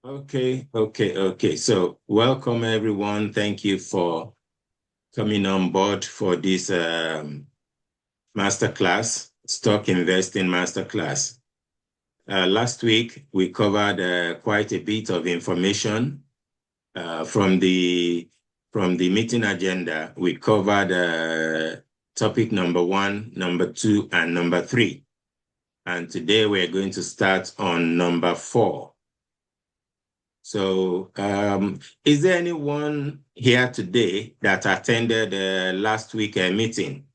Okay. So welcome everyone. Thank you for coming on board for this masterclass, stock investing masterclass. Last week, we covered quite a bit of information from the meeting agenda. We covered topic number 1, number 2, and number 3. And today we're going to start on number 4. So, is there anyone here today that attended last week meeting?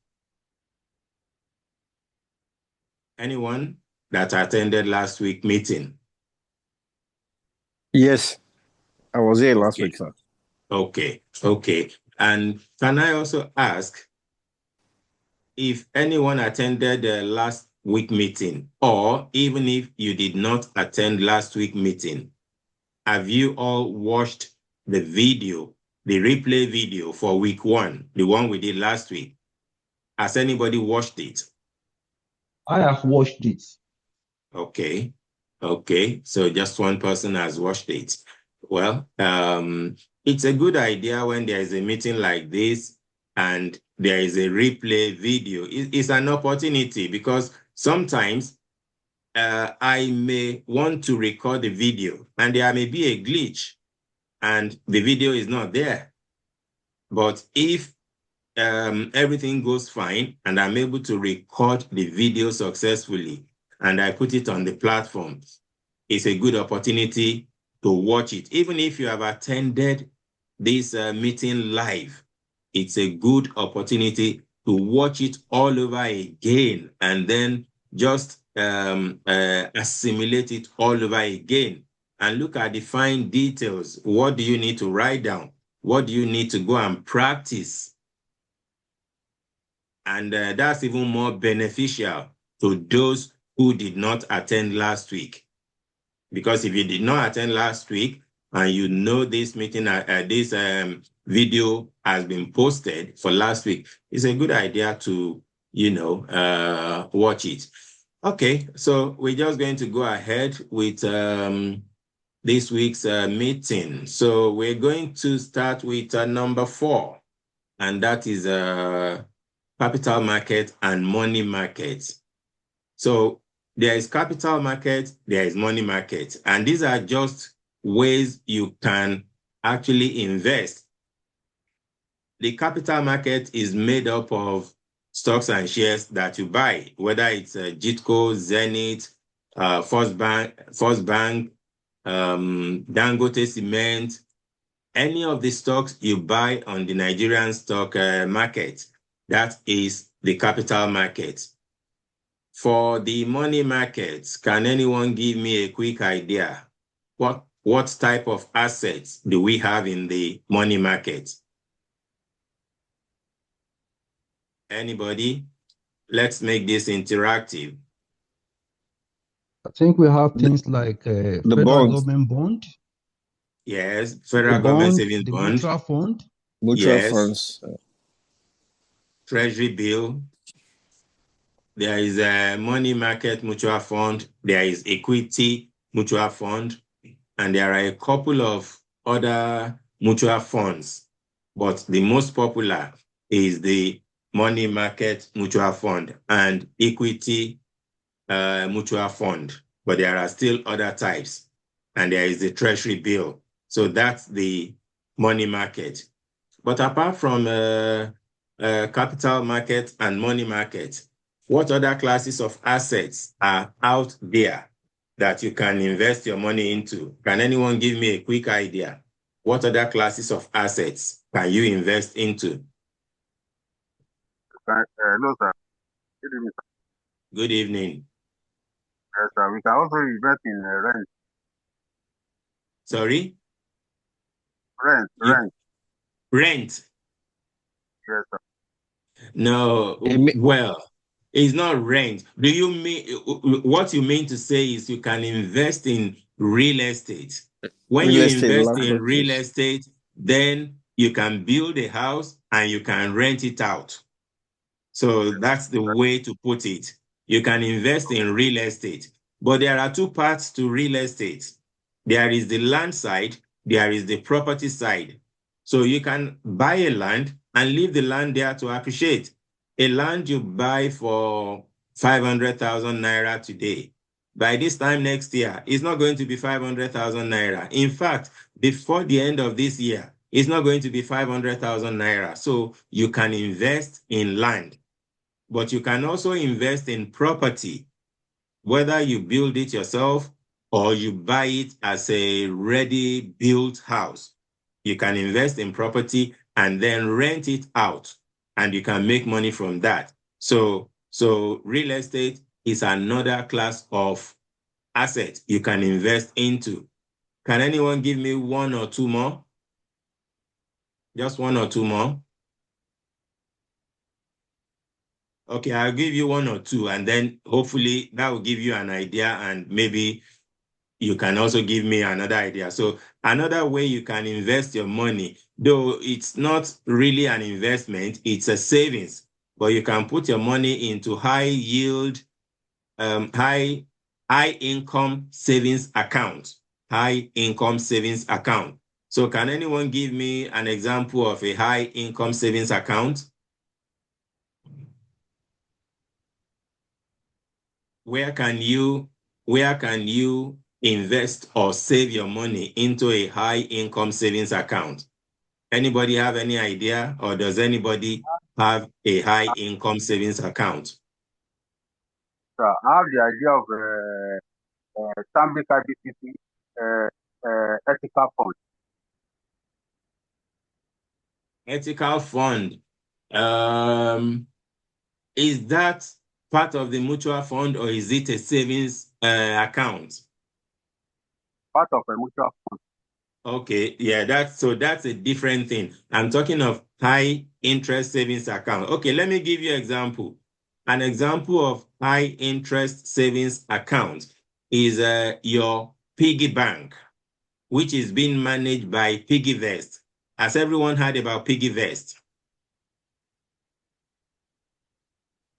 Anyone that attended last week meeting? Yes, I was here last week, sir. Okay. And can I also ask if anyone attended the last week meeting, or even if you did not attend last week meeting, have you all watched the video, the replay video for week 1, the one we did last week? Has anybody watched it? I have watched it. Okay. So just one person has watched it. Well, it's a good idea when there is a meeting like this and there is a replay video. It's an opportunity because sometimes I may want to record the video and there may be a glitch and the video is not there. But if everything goes fine and I'm able to record the video successfully and I put it on the platform, it's a good opportunity to watch it. Even if you have attended this meeting live, it's a good opportunity to watch it all over again and then just assimilate it all over again and look at the fine details. What do you need to write down? What do you need to go and practice? And that's even more beneficial to those who did not attend last week. Because if you did not attend last week and you know this meeting, this video has been posted for last week, it's a good idea to, watch it. Okay, so we're just going to go ahead with this week's meeting. So we're going to start with number 4, and that is capital market and money market. So there is capital market, there is money market, and these are just ways you can actually invest. The capital market is made up of stocks and shares that you buy, whether it's Jitco, Zenith, First Bank, Dangote Cement, any of the stocks you buy on the Nigerian stock market, that is the capital market. For the money markets, can anyone give me a quick idea? What type of assets do we have in the money market? Anybody? Let's make this interactive. I think we have things like federal government bond. Yes, federal government savings the bond. Mutual fund. Mutual funds. Treasury bill. There is a money market mutual fund. There is equity mutual fund. And there are a couple of other mutual funds. But the most popular is the money market mutual fund and equity mutual fund. But there are still other types. And there is the treasury bill. So that's the money market. But apart from capital market and money market, what other classes of assets are out there that you can invest your money into? Can anyone give me a quick idea? What other classes of assets can you invest into? Hello, sir. Good evening, sir. Good evening. Yes, sir. We can also invest in rent. Sorry? Rent. Rent? Yes, sir. No, well, it's not rent. Do you mean, what you mean to say is you can invest in real estate. When you invest in real estate, then you can build a house and you can rent it out. So that's the way to put it. You can invest in real estate, but there are two parts to real estate. There is the land side, there is the property side. So you can buy a land and leave the land there to appreciate. A land you buy for 500,000 naira today, by this time next year, it's not going to be 500,000 naira. In fact, before the end of this year, it's not going to be 500,000 naira. So you can invest in land, but you can also invest in property, whether you build it yourself or you buy it as a ready-built house. You can invest in property and then rent it out, and you can make money from that. So real estate is another class of asset you can invest into. Can anyone give me one or two more? Just one or two more? Okay, I'll give you one or two, and then hopefully that will give you an idea, and maybe you can also give me another idea. So another way you can invest your money, though it's not really an investment, it's a savings, but you can put your money into high yield, high income savings account, high income savings account. So can anyone give me an example of a high income savings account? Where can you invest or save your money into a high income savings account? Anybody have any idea, or does anybody have a high income savings account? So I have the idea of Stanbic IBTC ethical fund. Ethical fund. Is that part of the mutual fund, or is it a savings account? Part of a mutual fund. Okay, yeah, that's a different thing. I'm talking of high interest savings account. Okay, let me give you an example. An example of high interest savings account is your piggy bank, which is being managed by PiggyVest. Has everyone heard about PiggyVest?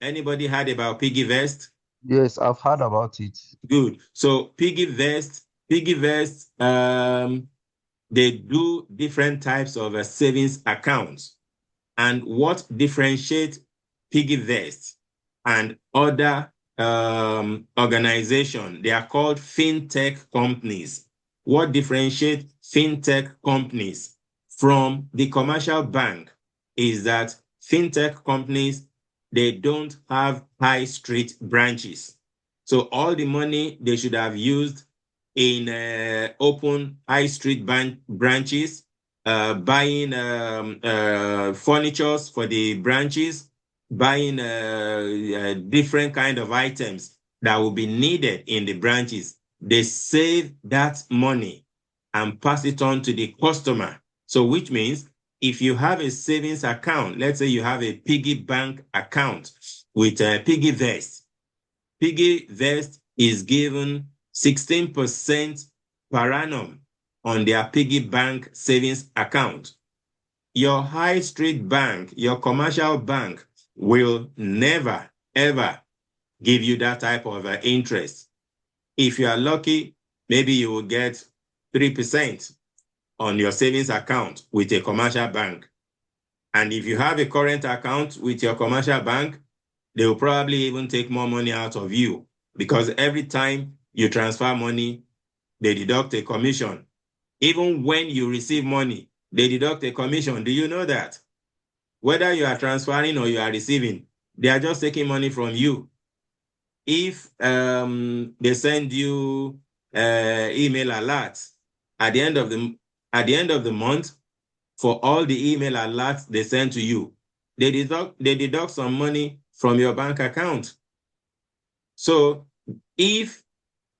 Anybody heard about PiggyVest? Yes, I've heard about it. Good. So PiggyVest, they do different types of savings accounts. And what differentiates PiggyVest and other organizations, they are called fintech companies. What differentiates fintech companies from the commercial bank is that fintech companies, they don't have high street branches. So all the money they should have used in open high street branches, buying furnitures for the branches, buying different kind of items that will be needed in the branches. They save that money and pass it on to the customer. So which means if you have a savings account, let's say you have a piggy bank account with a PiggyVest, PiggyVest is given 16% per annum on their piggy bank savings account. Your high street bank, your commercial bank will never, ever give you that type of interest. If you are lucky, maybe you will get 3% on your savings account with a commercial bank. And if you have a current account with your commercial bank, they will probably even take more money out of you, because every time you transfer money, they deduct a commission. Even when you receive money, they deduct a commission. Do you know that? Whether you are transferring or you are receiving, they are just taking money from you. If they send you email alerts at the end of the month, for all the email alerts they send to you, they deduct some money from your bank account. So if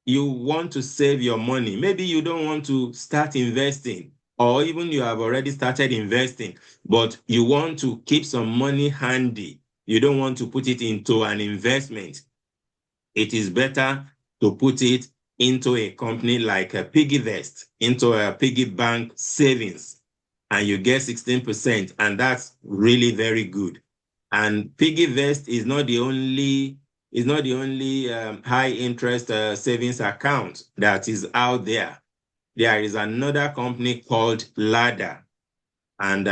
you want to save your money, maybe you don't want to start investing, or even you have already started investing, but you want to keep some money handy, you don't want to put it into an investment, it is better to put it into a company like a PiggyVest, into a piggy bank savings, and you get 16%, and that's really very good. And PiggyVest is not the only high interest savings account that is out there. there is another company called Ladder. And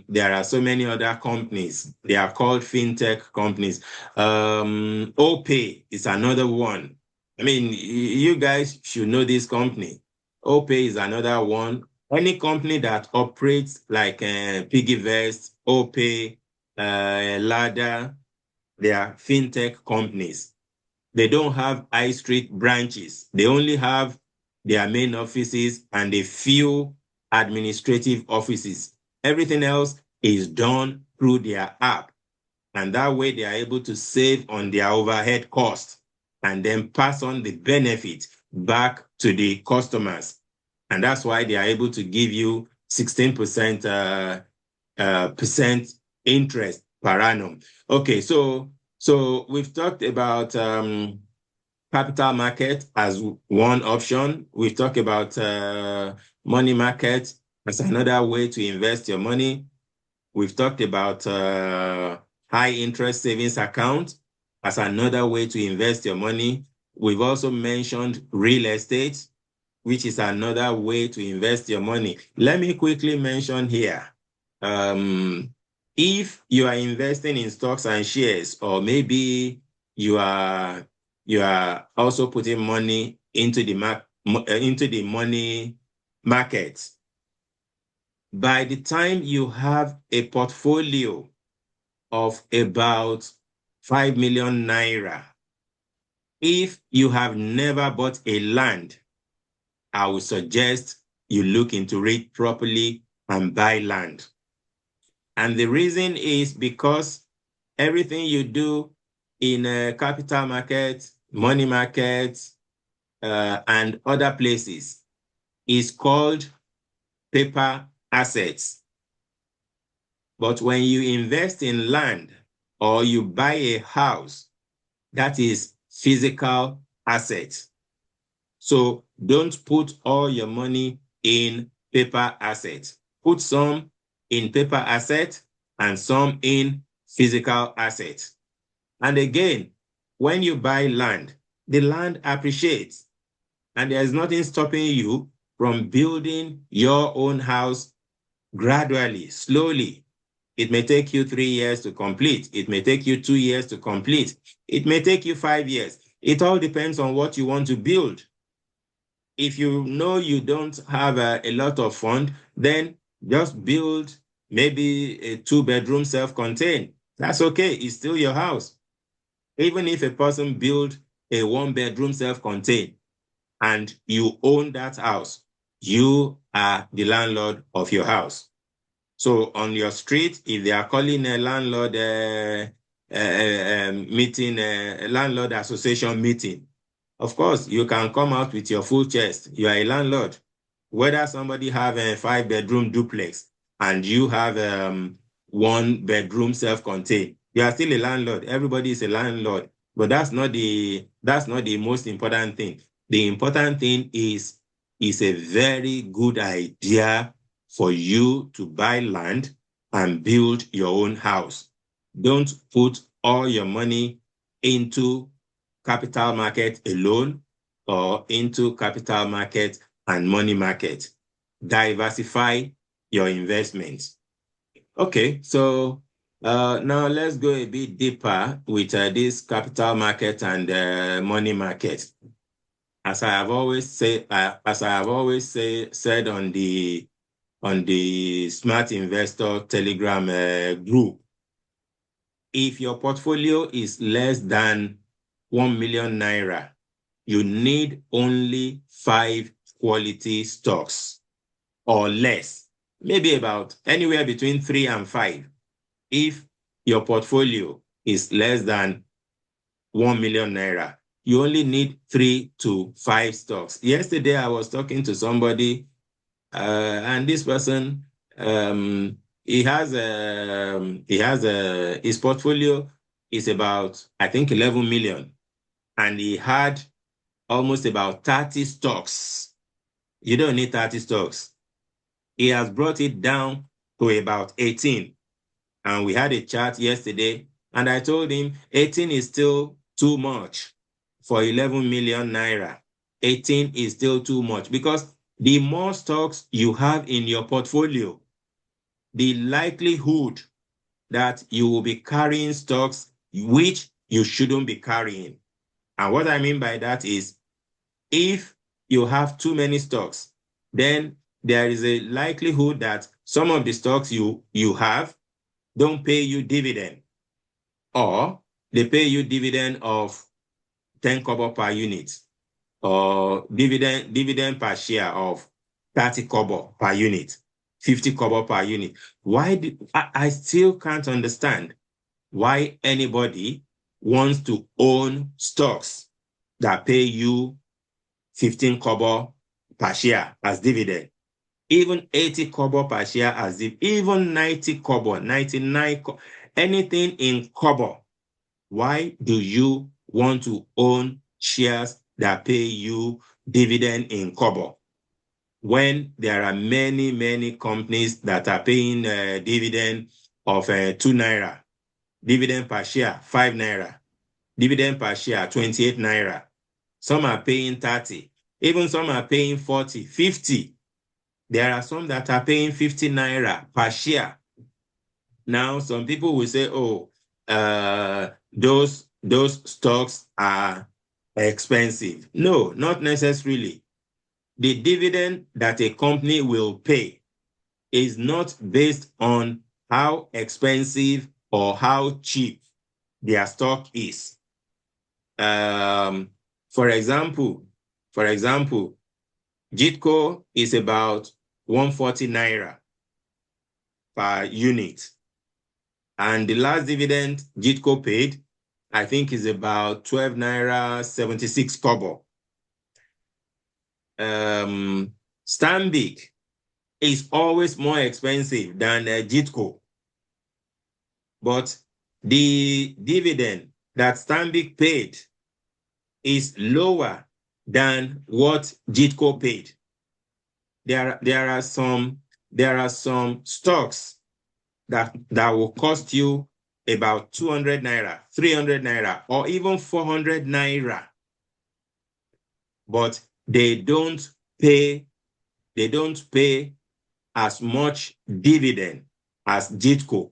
there are so many other companies. They are called fintech companies. OPay is another one. I mean, you guys should know this company. OPay is another one. Any company that operates like Piggyvest, OPay, Ladder, they are fintech companies. They don't have high street branches. They only have their main offices and a few administrative offices. Everything else is done through their app. And that way they are able to save on their overhead costs and then pass on the benefit back to the customers. And that's why they are able to give you 16% percent interest per annum. Okay, so we've talked about capital market as one option. We've talked about money market as another way to invest your money. We've talked about high interest savings account as another way to invest your money. We've also mentioned real estate, which is another way to invest your money. Let me quickly mention here. If you are investing in stocks and shares, or maybe you are also putting money into the money market, by the time you have a portfolio of about 5 million naira, if you have never bought a land, I would suggest you look into it properly and buy land. And the reason is because everything you do in a capital market, money market, and other places is called paper assets. But when you invest in land or you buy a house, that is physical assets. So don't put all your money in paper assets. Put some in paper assets and some in physical assets. And again, when you buy land, the land appreciates. And there's nothing stopping you from building your own house gradually, slowly. It may take you 3 years to complete. It may take you 2 years to complete. It may take you 5 years. It all depends on what you want to build. If you know you don't have a lot of fund, then just build maybe a 2-bedroom self-contained. That's okay. It's still your house. Even if a person build a 1-bedroom self-contained and you own that house, you are the landlord of your house. So on your street, if they are calling a landlord meeting, a landlord association meeting, of course, you can come out with your full chest. You are a landlord. Whether somebody have a 5-bedroom duplex and you have 1-bedroom self-contained, you are still a landlord. Everybody is a landlord. But that's not the most important thing. The important thing is a very good idea for you to buy land and build your own house. Don't put all your money into capital market alone or into capital market and money market. Diversify your investments. Okay, so now let's go a bit deeper with this capital market and money market. As I have always said on the Smart Investor Telegram group, if your portfolio is less than 1 million naira, you need only 5 quality stocks or less, maybe about anywhere between 3 and 5. If your portfolio is less than 1 million naira, you only need 3 to 5 stocks. Yesterday, I was talking to somebody, and this person, his portfolio is about, I think, 11 million. And he had almost about 30 stocks. You don't need 30 stocks. He has brought it down to about 18. And we had a chat yesterday, and I told him 18 is still too much for 11 million naira. 18 is still too much because the more stocks you have in your portfolio, the likelihood that you will be carrying stocks which you shouldn't be carrying. And what I mean by that is, if you have too many stocks, then there is a likelihood that some of the stocks you have don't pay you dividend, or they pay you dividend of 10 kobo per unit, or dividend per share of 30 kobo per unit, 50 kobo per unit. I still can't understand why anybody wants to own stocks that pay you 15 kobo per share as dividend, even 80 kobo per share as even 90 kobo, 99 kobo, anything in kobo. Why do you want to own shares that pay you dividend in kobo when there are many, many companies that are paying dividend of 2 naira, dividend per share 5 naira, dividend per share 28 naira. Some are paying 30, even some are paying 40, 50. There are some that are paying 50 naira per share. Now, some people will say, oh, those stocks are expensive. No, not necessarily. The dividend that a company will pay is not based on how expensive or how cheap their stock is. For example, Jitco is about 140 naira per unit. And the last dividend Jitco paid, I think, is about 12 naira 76 kobo. Stanbic is always more expensive than Jitco. But the dividend that Stanbic paid is lower than what Jitco paid. There are some stocks that will cost you about 200 naira, 300 naira, or even 400 naira. But they don't pay as much dividend as Jitco.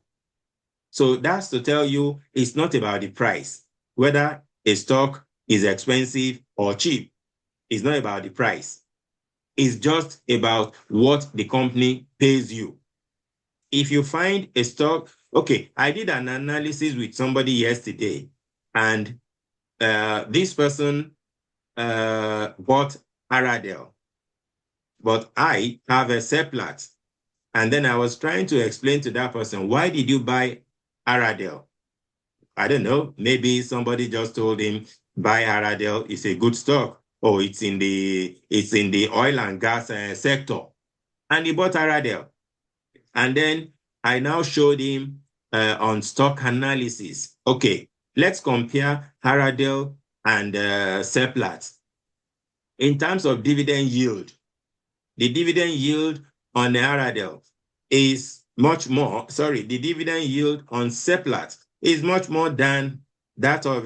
So that's to tell you it's not about the price. Whether a stock is expensive or cheap, it's not about the price. It's just about what the company pays you. If you find a stock, okay, I did an analysis with somebody yesterday, and this person bought Aradel, but I have a Seplat. And then I was trying to explain to that person, why did you buy Aradel? I don't know, maybe somebody just told him, buy Aradel, it's a good stock, or it's in the oil and gas sector. And he bought Aradel. And then I now showed him on stock analysis. Okay, let's compare Aradel and Seplat. In terms of dividend yield, the dividend yield on Aradel is much more, the dividend yield on Seplat is much more than that of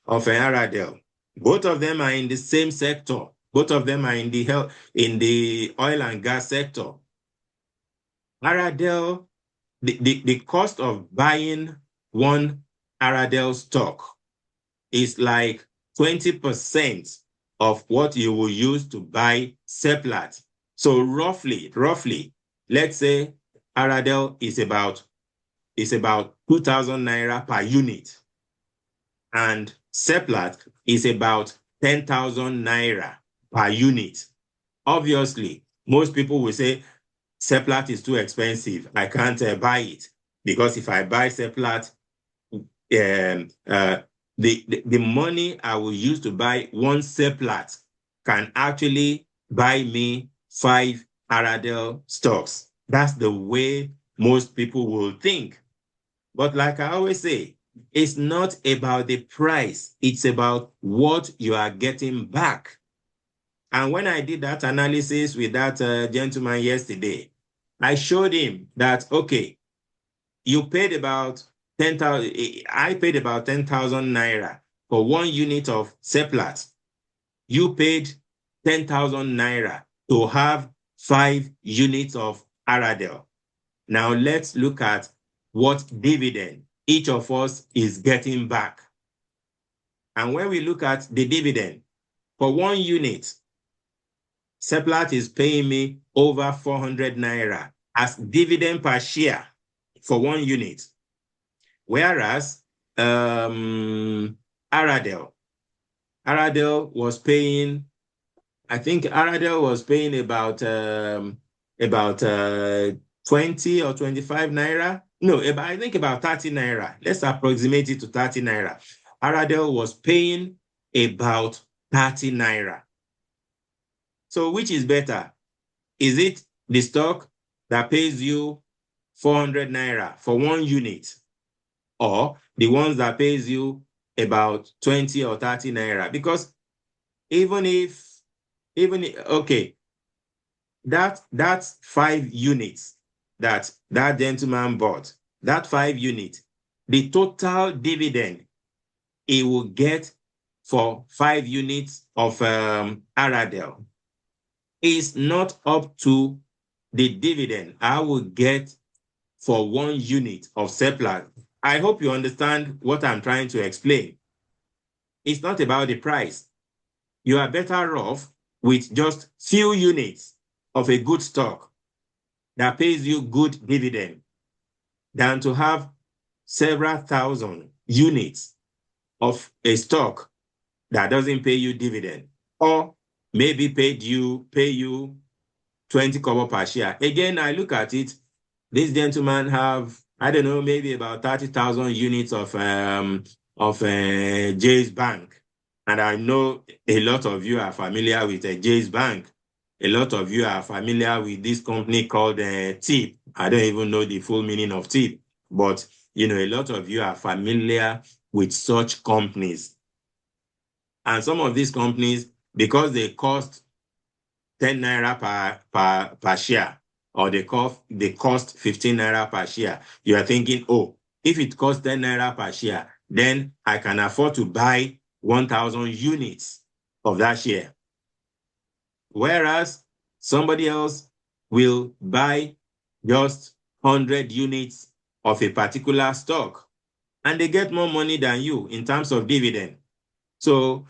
Aradel. Both of them are in the same sector. Both of them are in the oil and gas sector. Aradel, the cost of buying one Aradel stock is like 20% of what you will use to buy Seplat. So roughly, let's say Aradel is about 2,000 naira per unit, and Seplat is about 10,000 naira per unit. Obviously, most people will say Seplat is too expensive. I can't buy it, because if I buy Seplat, the money I will use to buy one Seplat can actually buy me 5 Aradel stocks. That's the way most people will think. But like I always say, it's not about the price. It's about what you are getting back. And when I did that analysis with that gentleman yesterday, I showed him that, okay, you paid about 10,000. I paid about 10,000 naira for 1 unit of Seplat. You paid 10,000 naira to have 5 units of Aradel. Now let's look at what dividend each of us is getting back. And when we look at the dividend, for 1 unit, Seplat is paying me over 400 naira as dividend per share for 1 unit. Whereas Aradel was paying, I think Aradel was paying about 20 or 25 naira. No, I think about 30 naira. Let's approximate it to 30 naira. Aradel was paying about 30 naira. So which is better? Is it the stock that pays you 400 naira for 1 unit, or the ones that pays you about 20 or 30 naira? Because okay, that's 5 units that gentleman bought, that 5 units, the total dividend he will get for 5 units of Aradel is not up to the dividend I will get for 1 unit of Seplat. I hope you understand what I'm trying to explain. It's not about the price. You are better off with just few units of a good stock that pays you good dividend than to have several thousand units of a stock that doesn't pay you dividend, or maybe pay you 20 kobo per share. Again, I look at it, this gentleman have, I don't know, maybe about 30,000 units of Jay's Bank. And I know a lot of you are familiar with Jay's Bank. A lot of you are familiar with this company called TIP. I don't even know the full meaning of TIP, but a lot of you are familiar with such companies. And some of these companies, because they cost 10 naira per share, or they cost 15 naira per share, you are thinking, oh, if it costs 10 naira per share, then I can afford to buy 1,000 units of that share. Whereas somebody else will buy just 100 units of a particular stock, and they get more money than you in terms of dividend. So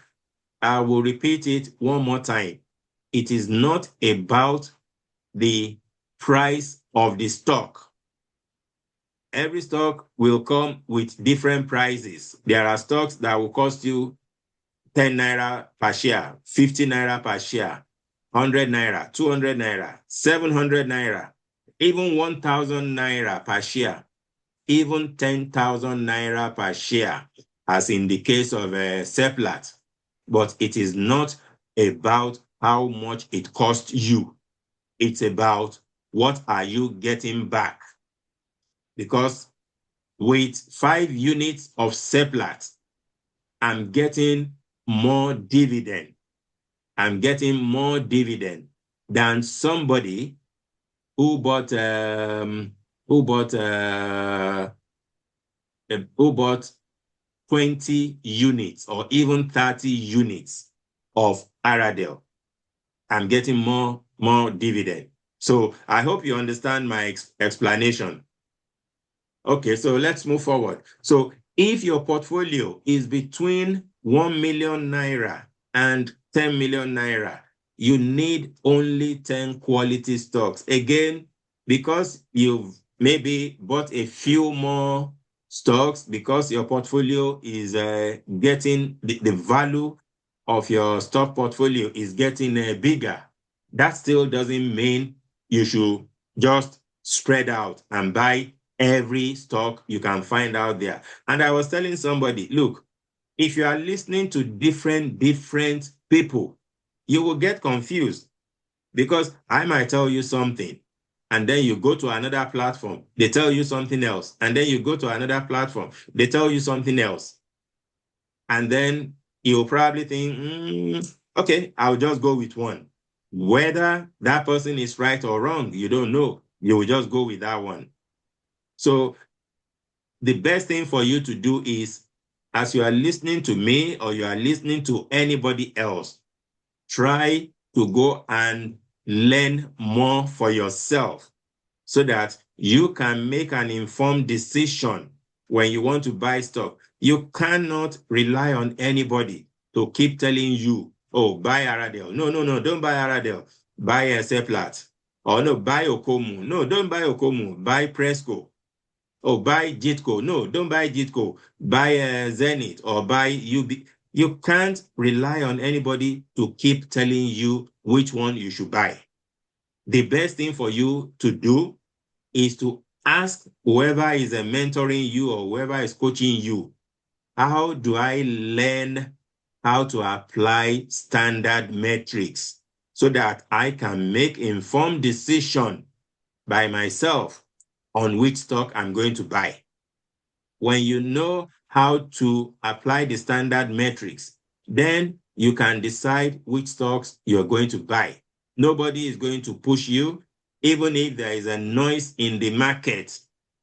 I will repeat it one more time. It is not about the price of the stock. Every stock will come with different prices. There are stocks that will cost you 10 naira per share, 50 naira per share, 100 naira, 200 naira, 700 naira, even 1,000 naira per share, even 10,000 naira per share, as in the case of Seplat. But it is not about how much it costs you. It's about what are you getting back. Because with 5 units of Seplat, I'm getting more dividend. I'm getting more dividend than somebody who bought 20 units or even 30 units of Aradel. I'm getting more dividend. So I hope you understand my explanation. Okay, so let's move forward. So if your portfolio is between 1 million naira and 10 million naira, you need only 10 quality stocks. Again, because you've maybe bought a few more stocks, because your portfolio is getting the value of your stock portfolio is getting bigger, that still doesn't mean you should just spread out and buy every stock you can find out there. And I was telling somebody, look, if you are listening to different people, you will get confused, because I might tell you something, and then you go to another platform, they tell you something else, and then you go to another platform, they tell you something else. And then you'll probably think, okay, I'll just go with one. Whether that person is right or wrong, you don't know. You will just go with that one. So the best thing for you to do is, as you are listening to me or you are listening to anybody else, try to go and learn more for yourself so that you can make an informed decision when you want to buy stock. You cannot rely on anybody to keep telling you, oh, buy Aradel. No, don't buy Aradel. Buy a Seplat. Or no, buy Okomu. No, don't buy Okomu. Buy Presco. Oh, buy Jitco. No, don't buy Jitco. Buy Zenith or buy UB. You can't rely on anybody to keep telling you which one you should buy. The best thing for you to do is to ask whoever is mentoring you or whoever is coaching you, how do I learn how to apply standard metrics so that I can make informed decision by myself on which stock I'm going to buy? When you know how to apply the standard metrics, then you can decide which stocks you're going to buy. Nobody is going to push you. Even if there is a noise in the market,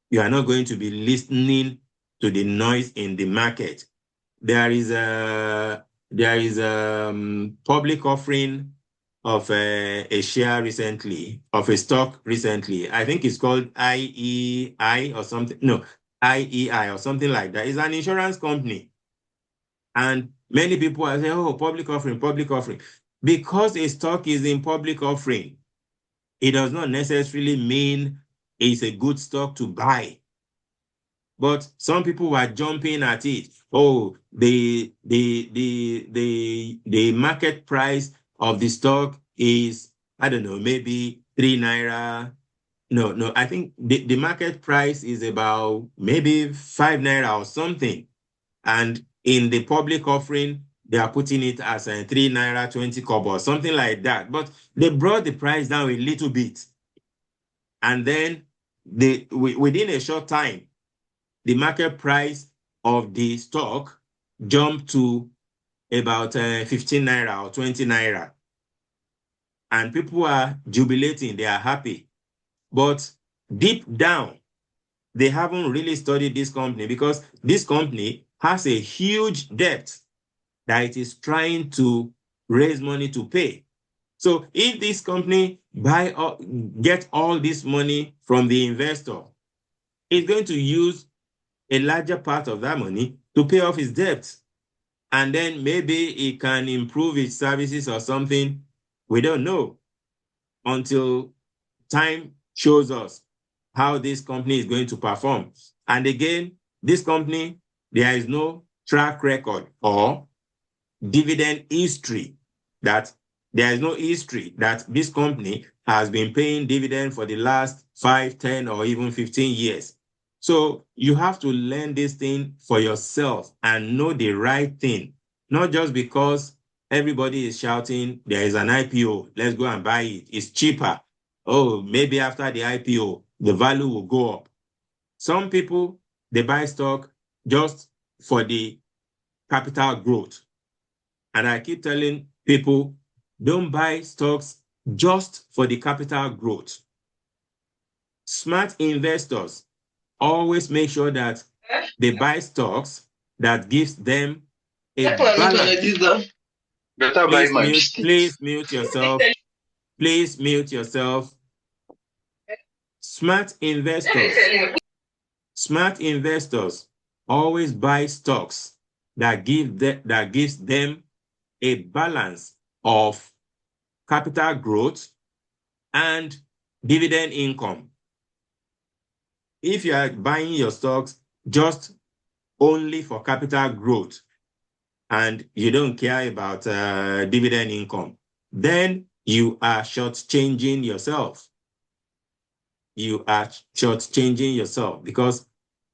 you are not going to be listening to the noise in the market. There is a public offering of a share recently, of a stock recently. I think it's called IEI or something. No, IEI or something like that. It's an insurance company. And many people are saying, oh, public offering. Because a stock is in public offering, it does not necessarily mean it's a good stock to buy. But some people were jumping at it. Oh, the market price of the stock is, I don't know, maybe 3 naira. No, I think the market price is about maybe 5 naira or something. And in the public offering, they are putting it as a 3 naira 20 kobo or something like that. But they brought the price down a little bit. And then within a short time, the market price of the stock jumped to about 15 naira or 20 naira. And people are jubilating, they are happy. But deep down, they haven't really studied this company because this company has a huge debt that it is trying to raise money to pay. So if this company get all this money from the investor, it's going to use a larger part of that money to pay off his debt. And then maybe it can improve its services or something. We don't know until time shows us how this company is going to perform. And again, this company, there is no track record or dividend history that there is no history that this company has been paying dividend for the last 5, 10, or even 15 years. So you have to learn this thing for yourself and know the right thing, not just because everybody is shouting, there is an IPO, let's go and buy it, it's cheaper. Oh, maybe after the IPO, the value will go up. Some people, they buy stock just for the capital growth. And I keep telling people, don't buy stocks just for the capital growth. Smart investors always make sure that they buy stocks that gives them a balance. Please mute yourself. Please mute yourself. Smart investors always buy stocks that gives them a balance of capital growth and dividend income. If you are buying your stocks just only for capital growth and you don't care about dividend income, then you are shortchanging yourself. You are shortchanging yourself because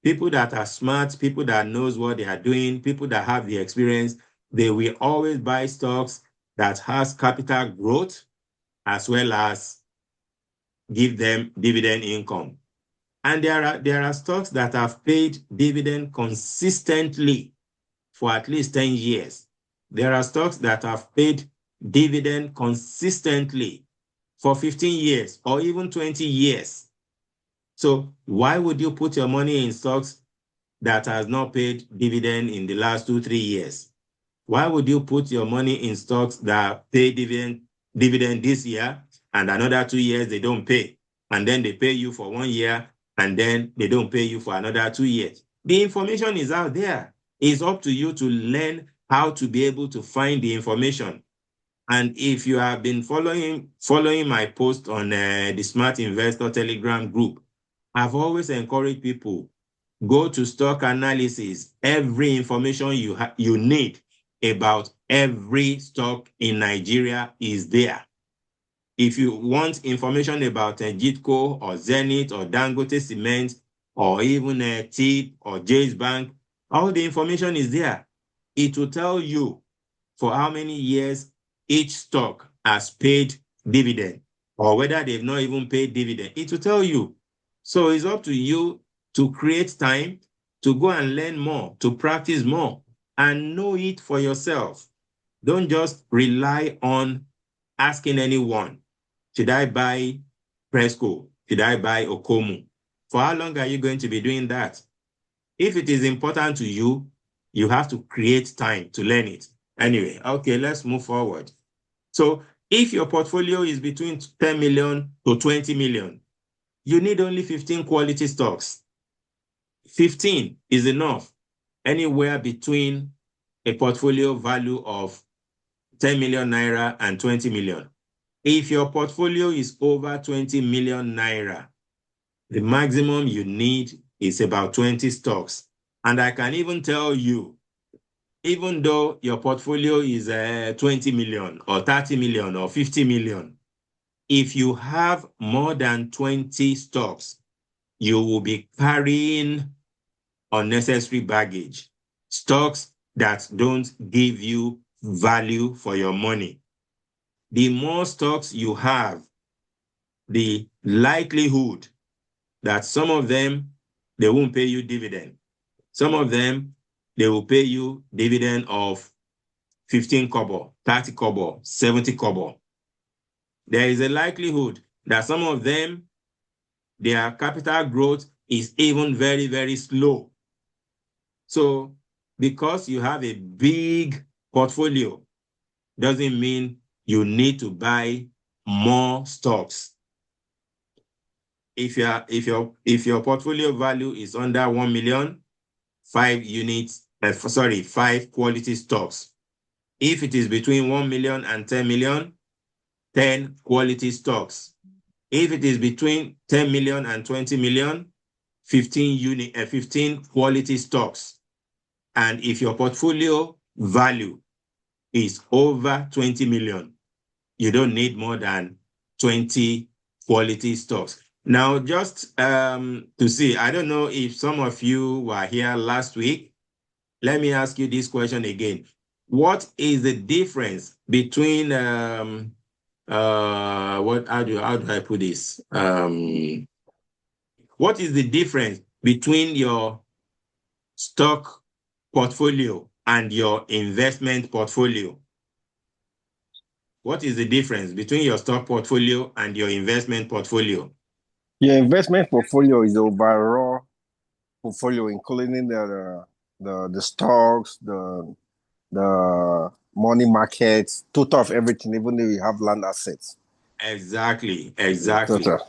people that are smart, people that knows what they are doing, people that have the experience, they will always buy stocks that has capital growth as well as give them dividend income. And there are stocks that have paid dividend consistently for at least 10 years. There are stocks that have paid dividend consistently for 15 years or even 20 years. So why would you put your money in stocks that has not paid dividend in the last 2-3 years? Why would you put your money in stocks that pay dividend this year and another 2 years they don't pay. And then they pay you for 1 year, and then they don't pay you for another 2 years. The information is out there. It's up to you to learn how to be able to find the information. And if you have been following my post on the Smart Investor Telegram group, I've always encouraged people, go to stock analysis. Every information you need about every stock in Nigeria is there. If you want information about Jitco or Zenith or Dangote Cement or even TIP or Jay's Bank, all the information is there. It will tell you for how many years each stock has paid dividend, or whether they've not even paid dividend. It will tell you. So it's up to you to create time to go and learn more, to practice more, and know it for yourself. Don't just rely on asking anyone, should I buy Presco? Should I buy Okomu? For how long are you going to be doing that? If it is important to you, you have to create time to learn it. Anyway, okay, let's move forward. So if your portfolio is between 10 million to 20 million, you need only 15 quality stocks. 15 is enough. Anywhere between a portfolio value of 10 million naira and 20 million. If your portfolio is over 20 million naira, the maximum you need is about 20 stocks. And I can even tell you, even though your portfolio is 20 million or 30 million or 50 million, if you have more than 20 stocks, you will be carrying unnecessary baggage, stocks that don't give you value for your money. The more stocks you have, the likelihood that some of them, they won't pay you dividend. Some of them, they will pay you dividend of 15 kobo, 30 kobo, 70 kobo. There is a likelihood that some of them, their capital growth is even very, very slow. So because you have a big portfolio, doesn't mean you need to buy more stocks. If your portfolio value is under 1 million, 5 quality stocks. If it is between 1 million and 10 million, 10 quality stocks. If it is between 10 million and 20 million, 15 quality stocks. And if your portfolio value is over 20 million, you don't need more than 20 quality stocks. Now, just to see, I don't know if some of you were here last week. Let me ask you this question again. What is the difference between how do I put this? What is the difference between your stock portfolio and your investment portfolio? What is the difference between your stock portfolio and your investment portfolio? Your investment portfolio is the overall portfolio, including the stocks, the money markets, total of everything, even though you have land assets. Exactly. Total.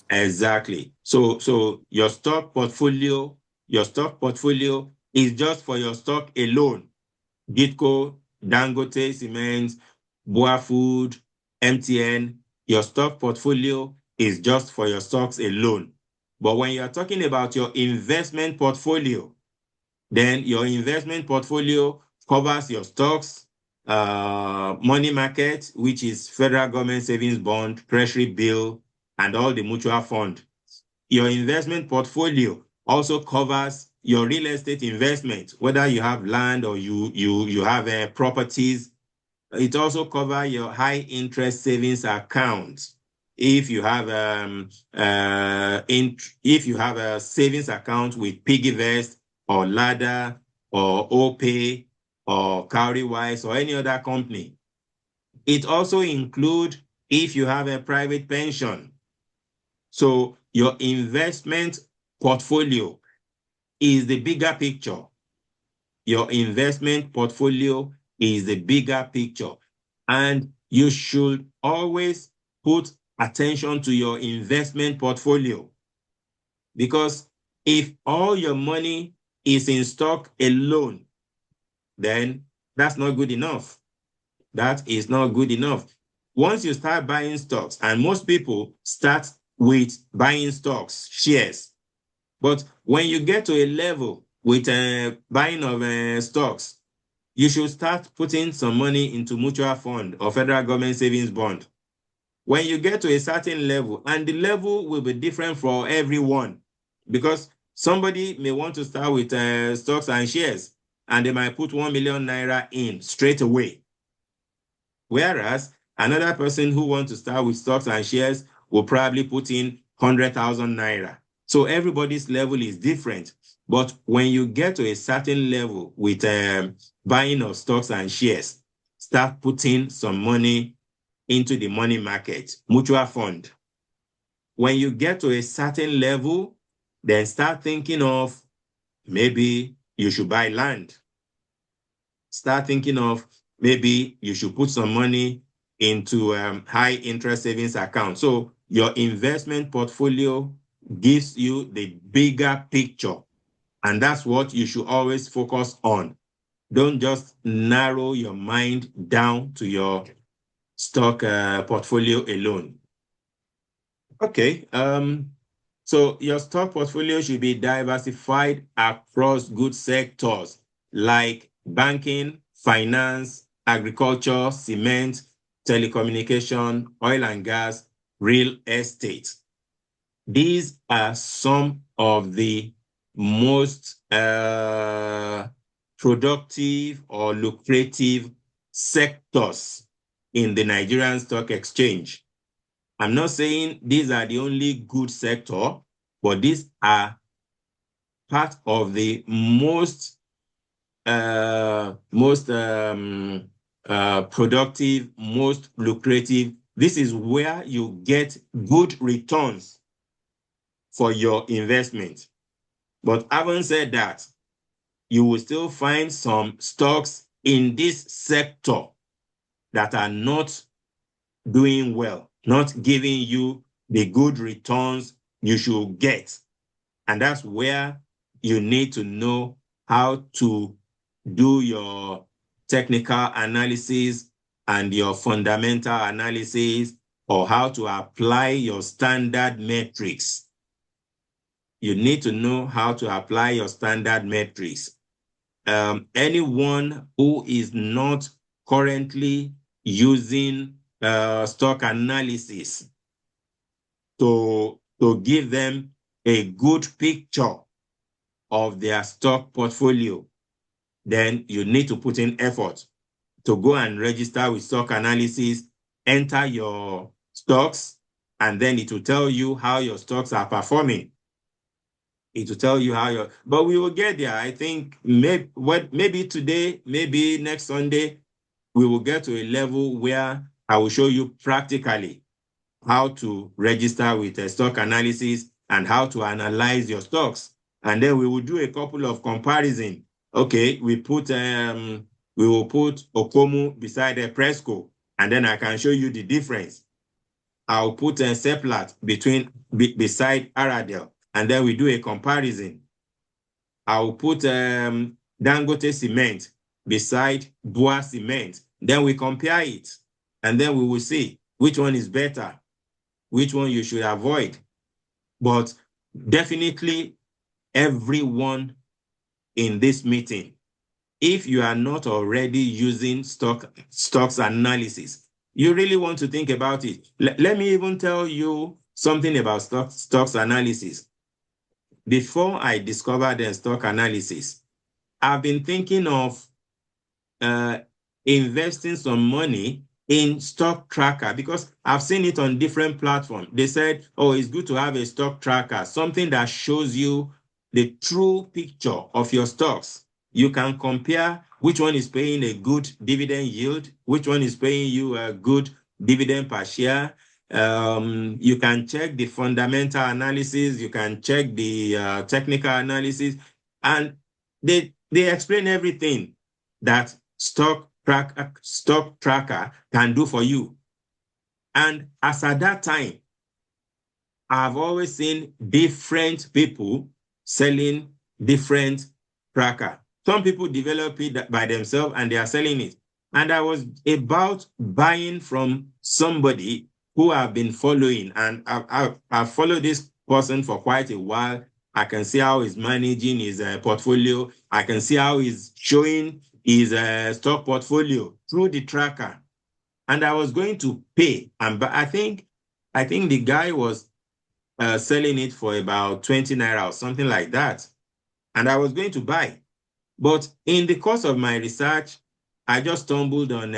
Exactly. So your stock portfolio is just for your stock alone. Gitco, Dangote Cement, Boa Food, MTN. Your stock portfolio is just for your stocks alone. But when you're talking about your investment portfolio, then your investment portfolio covers your stocks, money market, which is federal government savings bond, treasury bill, and all the mutual fund. Your investment portfolio also covers your real estate investment, whether you have land or you have properties. It also covers your high interest savings account. If you have a savings account with PiggyVest or Ladder or OPay or Cowrywise or any other company. It also includes if you have a private pension. So your investment portfolio is the bigger picture. Your investment portfolio is the bigger picture. And you should always put attention to your investment portfolio. Because if all your money is in stock alone, then that's not good enough. That is not good enough. Once you start buying stocks, and most people start with buying stocks, shares, but when you get to a level with buying of stocks, you should start putting some money into mutual fund or federal government savings bond. When you get to a certain level, and the level will be different for everyone, because somebody may want to start with stocks and shares, and they might put 1 million naira in straight away. Whereas another person who wants to start with stocks and shares will probably put in 100,000 naira. So everybody's level is different. But when you get to a certain level with buying of stocks and shares, start putting some money into the money market, mutual fund. When you get to a certain level, then start thinking of maybe you should buy land. Start thinking of maybe you should put some money into high interest savings account. So your investment portfolio gives you the bigger picture. And that's what you should always focus on. Don't just narrow your mind down to your stock portfolio alone. Okay. So your stock portfolio should be diversified across good sectors like banking, finance, agriculture, cement, telecommunication, oil and gas, real estate. These are some of the most productive or lucrative sectors in the Nigerian stock exchange. I'm not saying these are the only good sector, but these are part of the most productive, most lucrative. This is where you get good returns for your investment. But having said that, you will still find some stocks in this sector that are not doing well, not giving you the good returns you should get. And that's where you need to know how to do your technical analysis and your fundamental analysis, or how to apply your standard metrics. You need to know how to apply your standard metrics. Anyone who is not currently using stock analysis to give them a good picture of their stock portfolio, then you need to put in effort to go and register with stock analysis, enter your stocks, and then it will tell you how your stocks are performing. It will tell you how but we will get there. I think maybe today, maybe next Sunday, we will get to a level where I will show you practically how to register with a stock analysis and how to analyze your stocks. And then we will do a couple of comparison. Okay, we will put Okomu beside a Presco, and then I can show you the difference. I'll put a Seplat beside Aradel, and then we do a comparison. I'll put Dangote Cement beside Boa Cement. Then we compare it, and then we will see which one is better, which one you should avoid. But definitely everyone in this meeting, if you are not already using stocks analysis, you really want to think about it. Let me even tell you something about stocks analysis. Before I discovered the stock analysis, I've been thinking of investing some money in stock tracker, because I've seen it on different platforms. They said, oh, it's good to have a stock tracker, something that shows you the true picture of your stocks. You can compare which one is paying a good dividend yield, which one is paying you a good dividend per share. You can check the fundamental analysis, you can check the technical analysis, and they explain everything that stock tracker can do for you. And as at that time, I've always seen different people selling different tracker. Some people develop it by themselves and they are selling it. And I was about buying from somebody who I've been following, and I've followed this person for quite a while. I can see how he's managing his portfolio. I can see how he's showing his stock portfolio through the tracker. And I was going to pay, and I think the guy was selling it for about 20 naira or something like that. And I was going to buy. But in the course of my research, I just stumbled on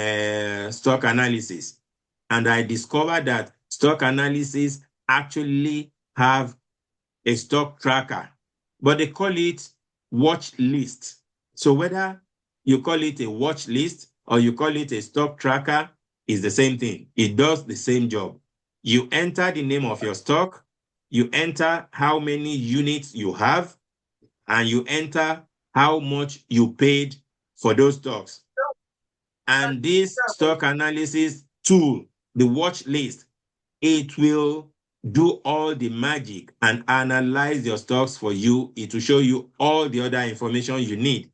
stock analysis. And I discovered that stock analysis actually have a stock tracker, but they call it watch list. So whether you call it a watch list or you call it a stock tracker, is the same thing. It does the same job. You enter the name of your stock, you enter how many units you have, and you enter how much you paid for those stocks. And this stock analysis tool, the watch list, it will do all the magic and analyze your stocks for you. It will show you all the other information you need.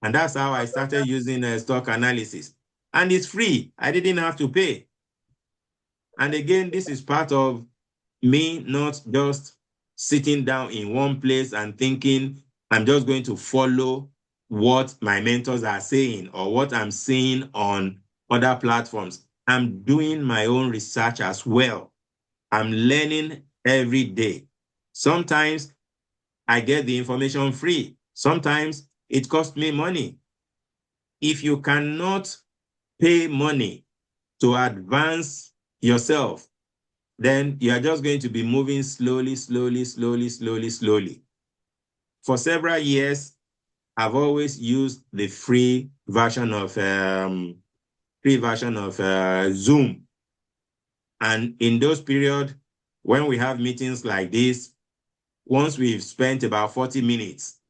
And that's how I started using stock analysis. And it's free. I didn't have to pay. And again, this is part of me not just sitting down in one place and thinking I'm just going to follow what my mentors are saying or what I'm seeing on other platforms. I'm doing my own research as well. I'm learning every day. Sometimes I get the information free. Sometimes it costs me money. If you cannot pay money to advance yourself, then you are just going to be moving slowly. For several years, I've always used the free version of Zoom. And in those periods, when we have meetings like this, once we've spent about 40 minutes,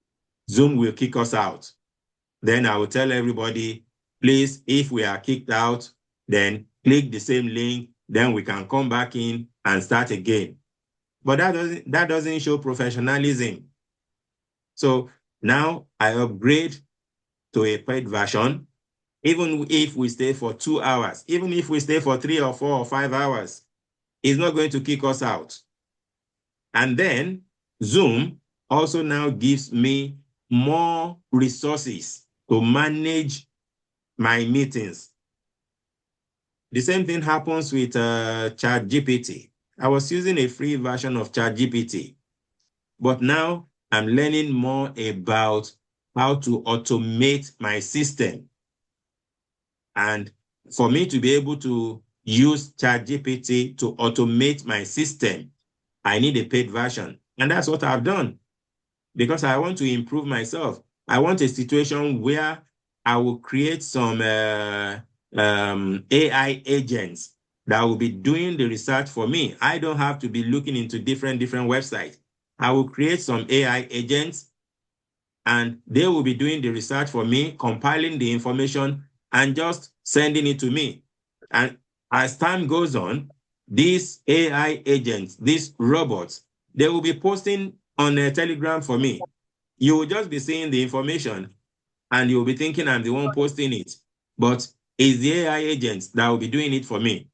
Zoom will kick us out. Then I will tell everybody, please, if we are kicked out, then click the same link, then we can come back in and start again. But that doesn't show professionalism. So now I upgrade to a paid version, even if we stay for 2 hours, even if we stay for 3 or 4 or 5 hours, it's not going to kick us out. And then Zoom also now gives me more resources to manage my meetings. The same thing happens with ChatGPT. I was using a free version of ChatGPT, but now I'm learning more about how to automate my system. And for me to be able to use ChatGPT to automate my system, I need a paid version. And that's what I've done because I want to improve myself. I want a situation where I will create some AI agents that will be doing the research for me. I don't have to be looking into different websites. I will create some AI agents and they will be doing the research for me, compiling the information and just sending it to me. And as time goes on, these AI agents, these robots, they will be posting on a Telegram for me. You will just be seeing the information and you'll be thinking I'm the one posting it. But it's the AI agents that will be doing it for me.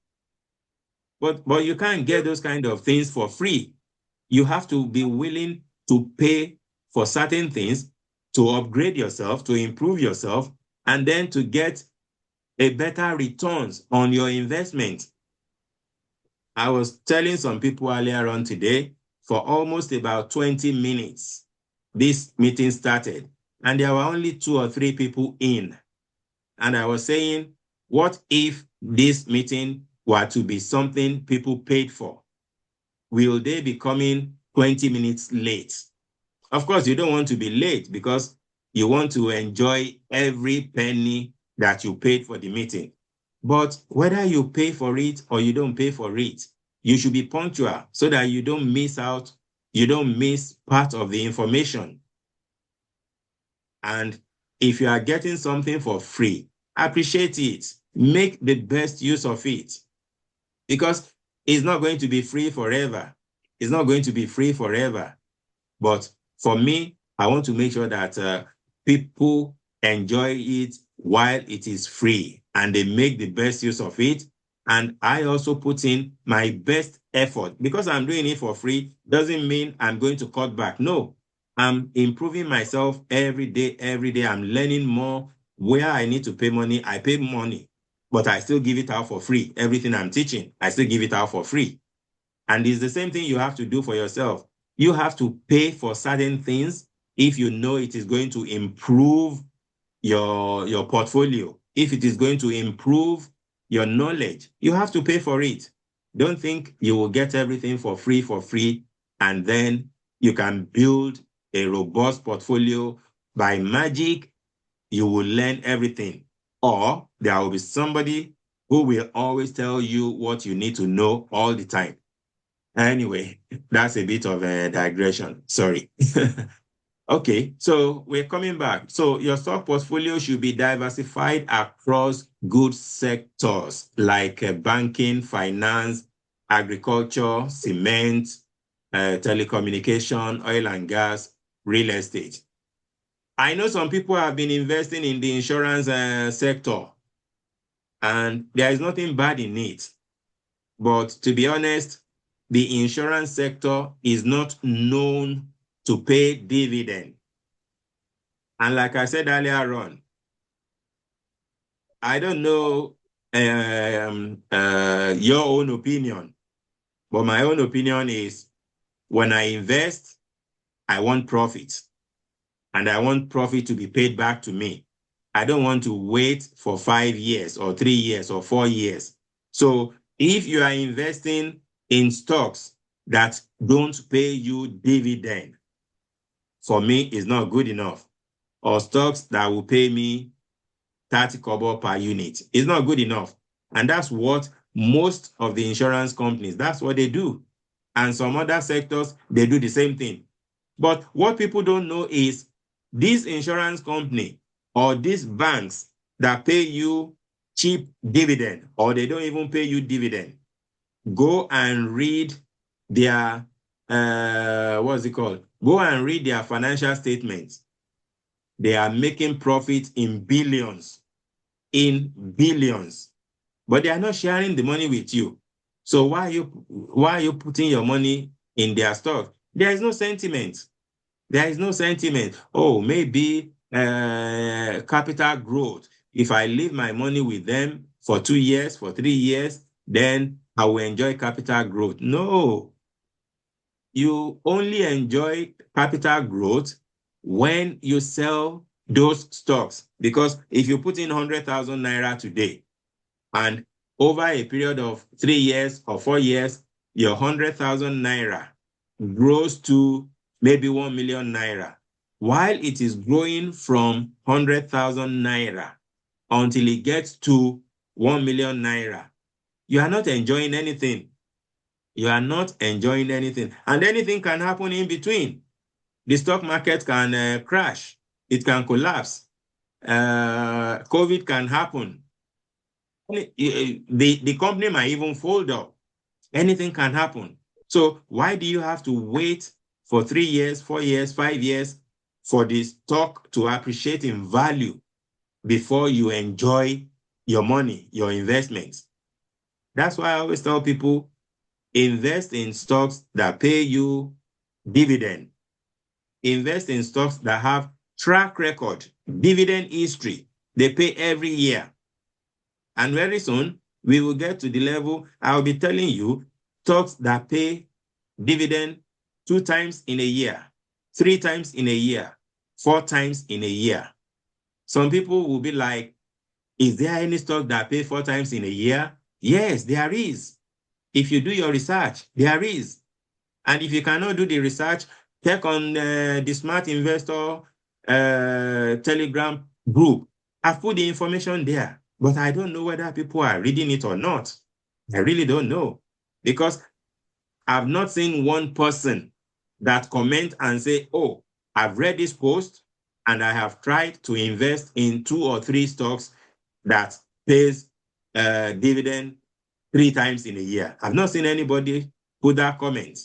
But you can't get those kind of things for free. You have to be willing to pay for certain things to upgrade yourself, to improve yourself, and then to get a better returns on your investment. I was telling some people earlier on today, for almost about 20 minutes, this meeting started, and there were only 2 or 3 people in. And I was saying, what if this meeting were to be something people paid for? Will they be coming 20 minutes late? Of course, you don't want to be late because you want to enjoy every penny that you paid for the meeting. But whether you pay for it or you don't pay for it, you should be punctual so that you don't miss out, you don't miss part of the information. And if you are getting something for free, appreciate it. Make the best use of it. because it's not going to be free forever. It's not going to be free forever. But for me, I want to make sure that people enjoy it while it is free and they make the best use of it. And I also put in my best effort. Because I'm doing it for free doesn't mean I'm going to cut back. No, I'm improving myself every day, every day. I'm learning more. Where I need to pay money, I pay money, but I still give it out for free. Everything I'm teaching, I still give it out for free. And it's the same thing you have to do for yourself. You have to pay for certain things if you know it is going to improve your portfolio. If it is going to improve your knowledge, you have to pay for it. Don't think you will get everything for free, and then you can build a robust portfolio by magic. You will learn everything. Or there will be somebody who will always tell you what you need to know all the time. Anyway, that's a bit of a digression. Sorry. Okay, so we're coming back. So your stock portfolio should be diversified across good sectors like banking, finance, agriculture, cement, telecommunication, oil and gas, real estate. I know some people have been investing in the insurance sector, and there is nothing bad in it. But to be honest, the insurance sector is not known to pay dividend. And like I said earlier on, I don't know your own opinion, but my own opinion is when I invest, I want profit. And I want profit to be paid back to me. I don't want to wait for 5 years or 3 years or 4 years. So if you are investing in stocks that don't pay you dividend, for me, it's not good enough. Or stocks that will pay me 30 kobo per unit. It's not good enough. And that's what most of the insurance companies, that's what they do. And some other sectors, they do the same thing. But what people don't know is this insurance company or these banks that pay you cheap dividend, or they don't even pay you dividend, go and read their, what's it called? Go and read their financial statements. They are making profit in billions, but they are not sharing the money with you. So why are you putting your money in their stock? There is no sentiment. There is no sentiment. Oh, maybe capital growth. If I leave my money with them for 2 years, for 3 years, then I will enjoy capital growth. No. You only enjoy capital growth when you sell those stocks. Because if you put in 100,000 naira today, and over a period of 3 years or 4 years, your 100,000 naira grows to maybe 1 million naira. While it is growing from 100,000 naira until it gets to 1 million naira, you are not enjoying anything. You are not enjoying anything. And anything can happen in between. The stock market can crash. It can collapse. COVID can happen. The company might even fold up. Anything can happen. So why do you have to wait for 3 years, 4 years, 5 years for the stock to appreciate in value before you enjoy your money, your investments? That's why I always tell people, invest in stocks that pay you dividend. Invest in stocks that have track record, dividend history. They pay every year. And very soon, we will get to the level I'll be telling you stocks that pay dividend 2 times in a year, 3 times in a year, 4 times in a year. Some people will be like, is there any stock that pay 4 times in a year? Yes, there is. If you do your research, there is. And if you cannot do the research, check on the Smart Investor Telegram group. I've put the information there, but I don't know whether people are reading it or not. I really don't know, because I've not seen one person that comment and say, oh, I've read this post and I have tried to invest in 2 or 3 stocks that pays dividend 3 times in a year. I've not seen anybody put that comment.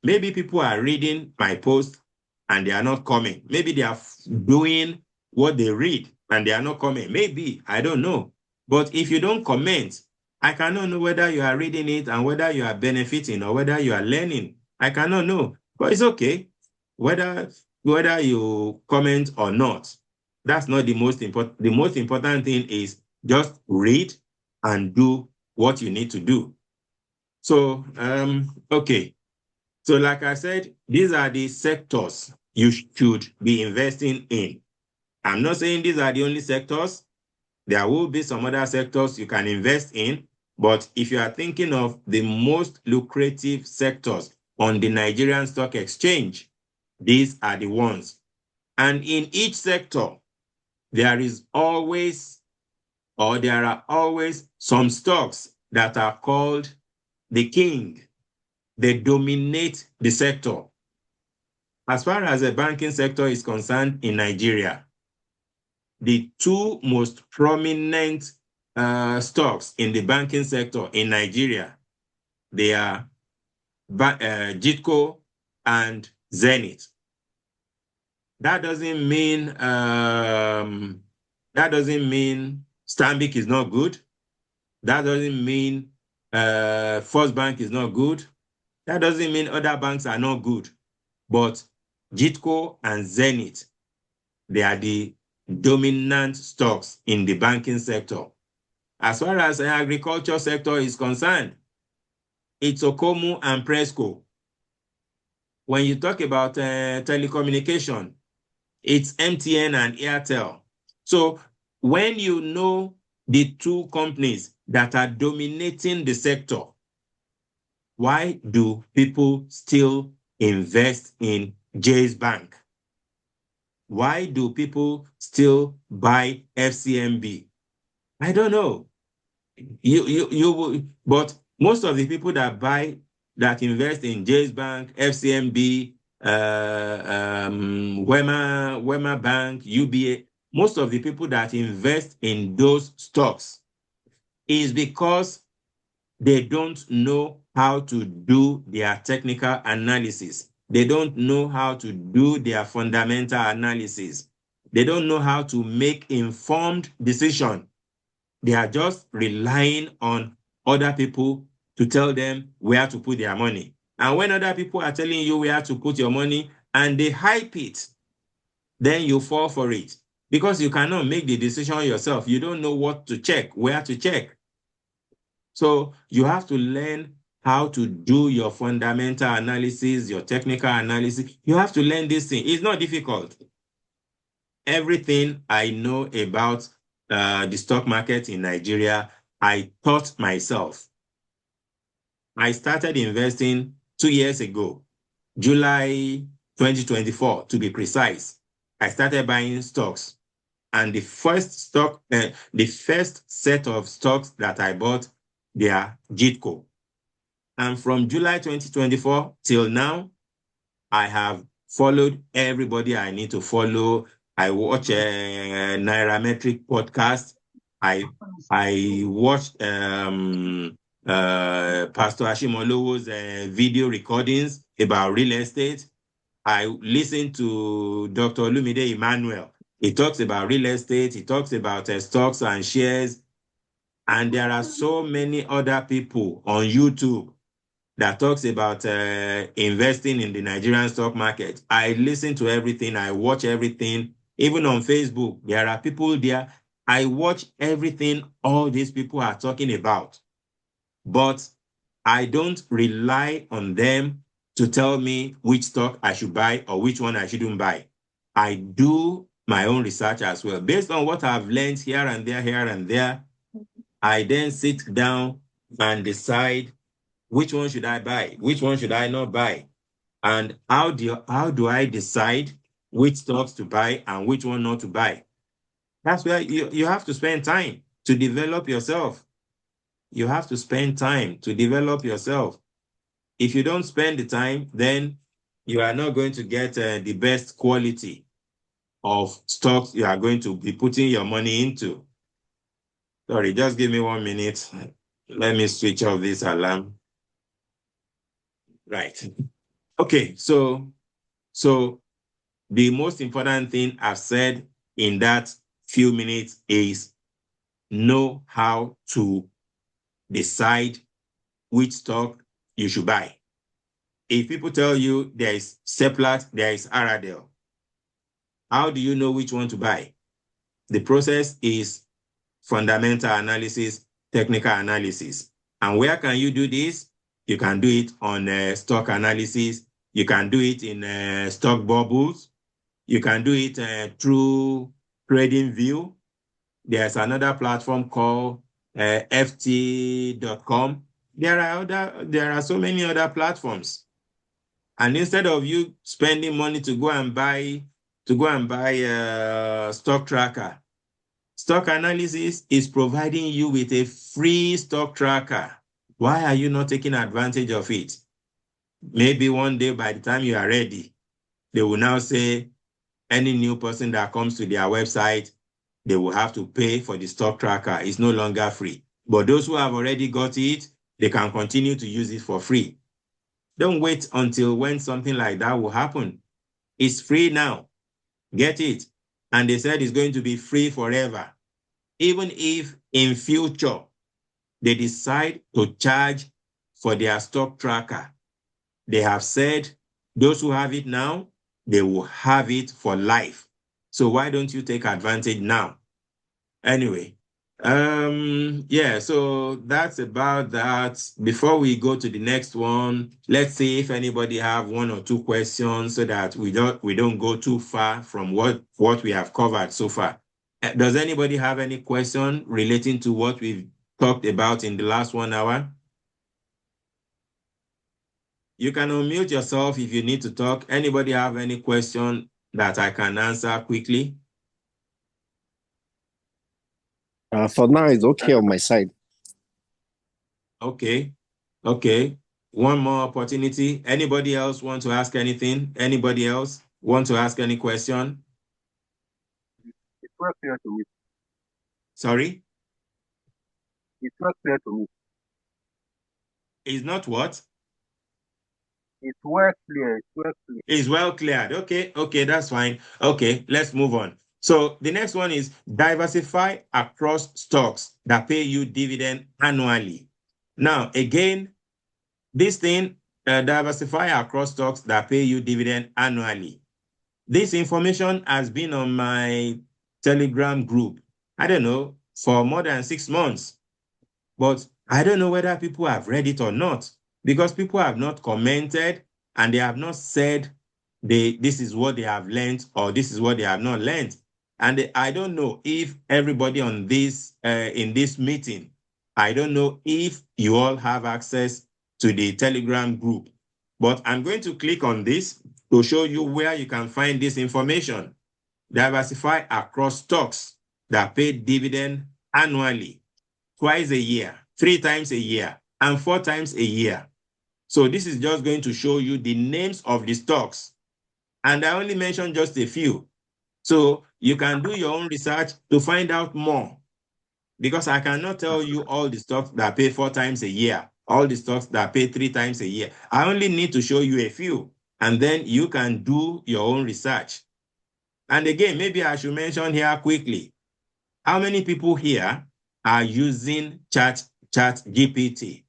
Maybe people are reading my post and they are not coming. Maybe they are doing what they read and they are not coming. Maybe, I don't know. But if you don't comment, I cannot know whether you are reading it and whether you are benefiting or whether you are learning. I cannot know. But it's okay. Whether you comment or not, that's not the most important. The most important thing is just read and do what you need to do. So, okay. So like I said, these are the sectors you should be investing in. I'm not saying these are the only sectors. There will be some other sectors you can invest in. But if you are thinking of the most lucrative sectors on the Nigerian Stock Exchange, these are the ones. And in each sector, there are always some stocks that are called the king. They dominate the sector. As far as the banking sector is concerned in Nigeria, the 2 most prominent stocks in the banking sector in Nigeria, they are JITCO and Zenith. That doesn't mean Stanbic is not good. That doesn't mean First Bank is not good. That doesn't mean other banks are not good. But JITCO and Zenith, they are the dominant stocks in the banking sector. As far as the agriculture sector is concerned, it's Okomu and Presco. When you talk about telecommunication, it's MTN and Airtel. So when you know the 2 companies that are dominating the sector, why do people still invest in Jay's Bank? Why do people still buy FCMB? I don't know. But most of the people that invest in Jay's Bank, FCMB, Wema Bank, UBA, most of the people that invest in those stocks is because they don't know how to do their technical analysis. They don't know how to do their fundamental analysis. They don't know how to make informed decisions. They are just relying on other people to tell them where to put their money. And when other people are telling you where to put your money and they hype it, then you fall for it because you cannot make the decision yourself. You don't know what to check, where to check. So you have to learn how to do your fundamental analysis, your technical analysis. You have to learn this thing. It's not difficult. Everything I know about the stock market in Nigeria, I taught myself. I started investing 2 years ago, July 2024, to be precise. I started buying stocks. And the first set of stocks that I bought, they are JITCO. And from July 2024 till now, I have followed everybody I need to follow. I watch a Nairametric podcast. I watched Pastor Ashimolowo's video recordings about real estate. I listened to Dr. Olumide Emmanuel. He talks about real estate. He talks about stocks and shares. And there are so many other people on YouTube that talks about investing in the Nigerian stock market. I listen to everything. I watch everything. Even on Facebook, there are people there. I watch everything all these people are talking about. But I don't rely on them to tell me which stock I should buy or which one I shouldn't buy. I do my own research as well. Based on what I've learned here and there, I then sit down and decide which one should I buy, which one should I not buy, and how do I decide which stocks to buy and which one not to buy. That's where you have to spend time to develop yourself. You have to spend time to develop yourself. If you don't spend the time, then you are not going to get the best quality of stocks you are going to be putting your money into. Sorry, just give me 1 minute. Let me switch off this alarm. Right. Okay, so the most important thing I've said in that few minutes is know how to decide which stock you should buy. If people tell you there is Seplat, there is Aradel, how do you know which one to buy? The process is fundamental analysis, technical analysis. And where can you do this? You can do it on stock analysis. You can do it in stock bubbles. You can do it through TradingView. There's another platform called ft.com. There are so many other platforms. And instead of you spending money to go and buy stock tracker, stock analysis is providing you with a free stock tracker. Why are you not taking advantage of it? Maybe one day by the time you are ready, they will now say any new person that comes to their website, they will have to pay for the stock tracker. It's no longer free. But those who have already got it, they can continue to use it for free. Don't wait until when something like that will happen. It's free now. Get it. And they said it's going to be free forever. Even if in future they decide to charge for their stock tracker, they have said those who have it now, they will have it for life. So why don't you take advantage now? Anyway, yeah, so that's about that. Before we go to the next one, let's see if anybody have one or two questions so that we don't go too far from what we have covered so far. Does anybody have any question relating to what we've talked about in the last 1 hour? You can unmute yourself if you need to talk. Anybody have any question that I can answer quickly? For now, it's okay on my side. Okay. One more opportunity. Anybody else want to ask anything? Anybody else want to ask any question? It's not clear to me. Sorry? It's not clear to me. Is not what? It's well clear. It's well clear. Is well cleared. Okay, that's fine. Okay, let's move on. So the next one is diversify across stocks that pay you dividend annually. Now, again, this thing, diversify across stocks that pay you dividend annually. This information has been on my Telegram group, I don't know, for more than 6 months. But I don't know whether people have read it or not, because people have not commented and they have not said this is what they have learned or this is what they have not learned. And I don't know if everybody on this in this meeting, I don't know if you all have access to the Telegram group, but I'm going to click on this to show you where you can find this information. Diversify across stocks that pay dividend annually, twice a year, 3 times a year, and 4 times a year. So this is just going to show you the names of the stocks. And I only mentioned just a few. So you can do your own research to find out more, because I cannot tell you all the stocks that pay 4 times a year, all the stocks that pay 3 times a year. I only need to show you a few, and then you can do your own research. And again, maybe I should mention here quickly, how many people here are using Chat GPT?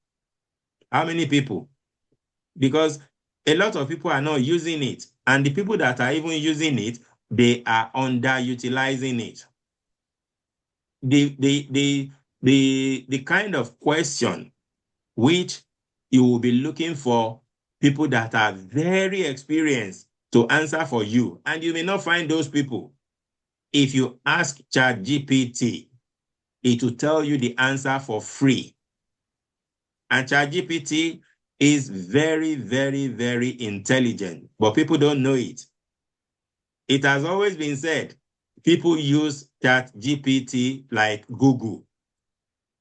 How many people? Because a lot of people are not using it. And the people that are even using it, they are underutilizing it. The kind of question which you will be looking for people that are very experienced to answer for you, and you may not find those people. If you ask ChatGPT, it will tell you the answer for free. And ChatGPT is very, very, very intelligent, but people don't know it. It has always been said, people use ChatGPT like Google.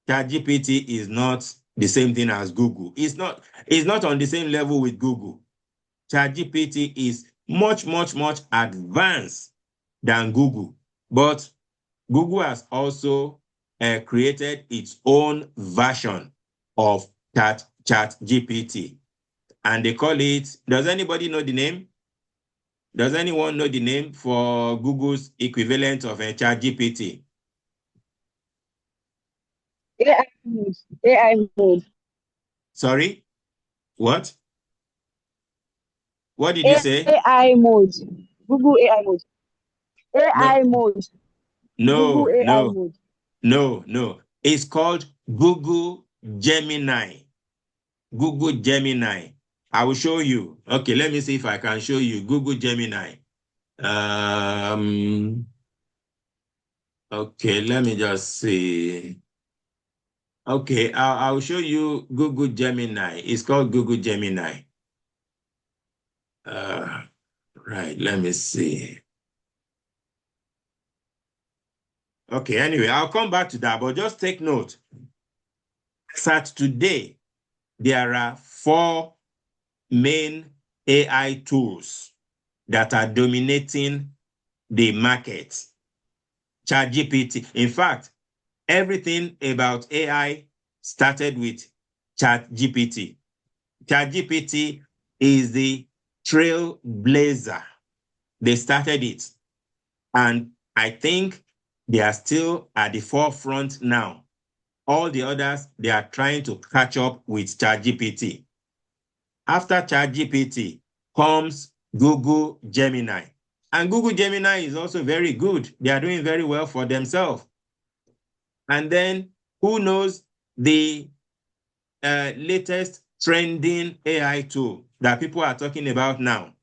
ChatGPT is not the same thing as Google. It's not on the same level with Google. ChatGPT is much, much, much advanced than Google. But Google has also created its own version of ChatGPT. And they call it, does anybody know the name? Does anyone know the name for Google's equivalent of a ChatGPT? AI mode. AI mode. Sorry? What? What did you say? AI mode. Google AI mode. No, AI mode. Google no, AI no, mode. no. It's called Google Gemini. Google Gemini. I will show you. Okay, let me see if I can show you Google Gemini. Okay, let me just see. Okay, I'll show you Google Gemini. It's called Google Gemini. Right, let me see. Okay, anyway, I'll come back to that, but just take note that today there are 4 main AI tools that are dominating the market. ChatGPT. In fact, everything about AI started with ChatGPT. ChatGPT is the trailblazer. They started it. And I think they are still at the forefront now. All the others, they are trying to catch up with ChatGPT. After ChatGPT comes Google Gemini. And Google Gemini is also very good. They are doing very well for themselves. And then who knows the latest trending AI tool that people are talking about now?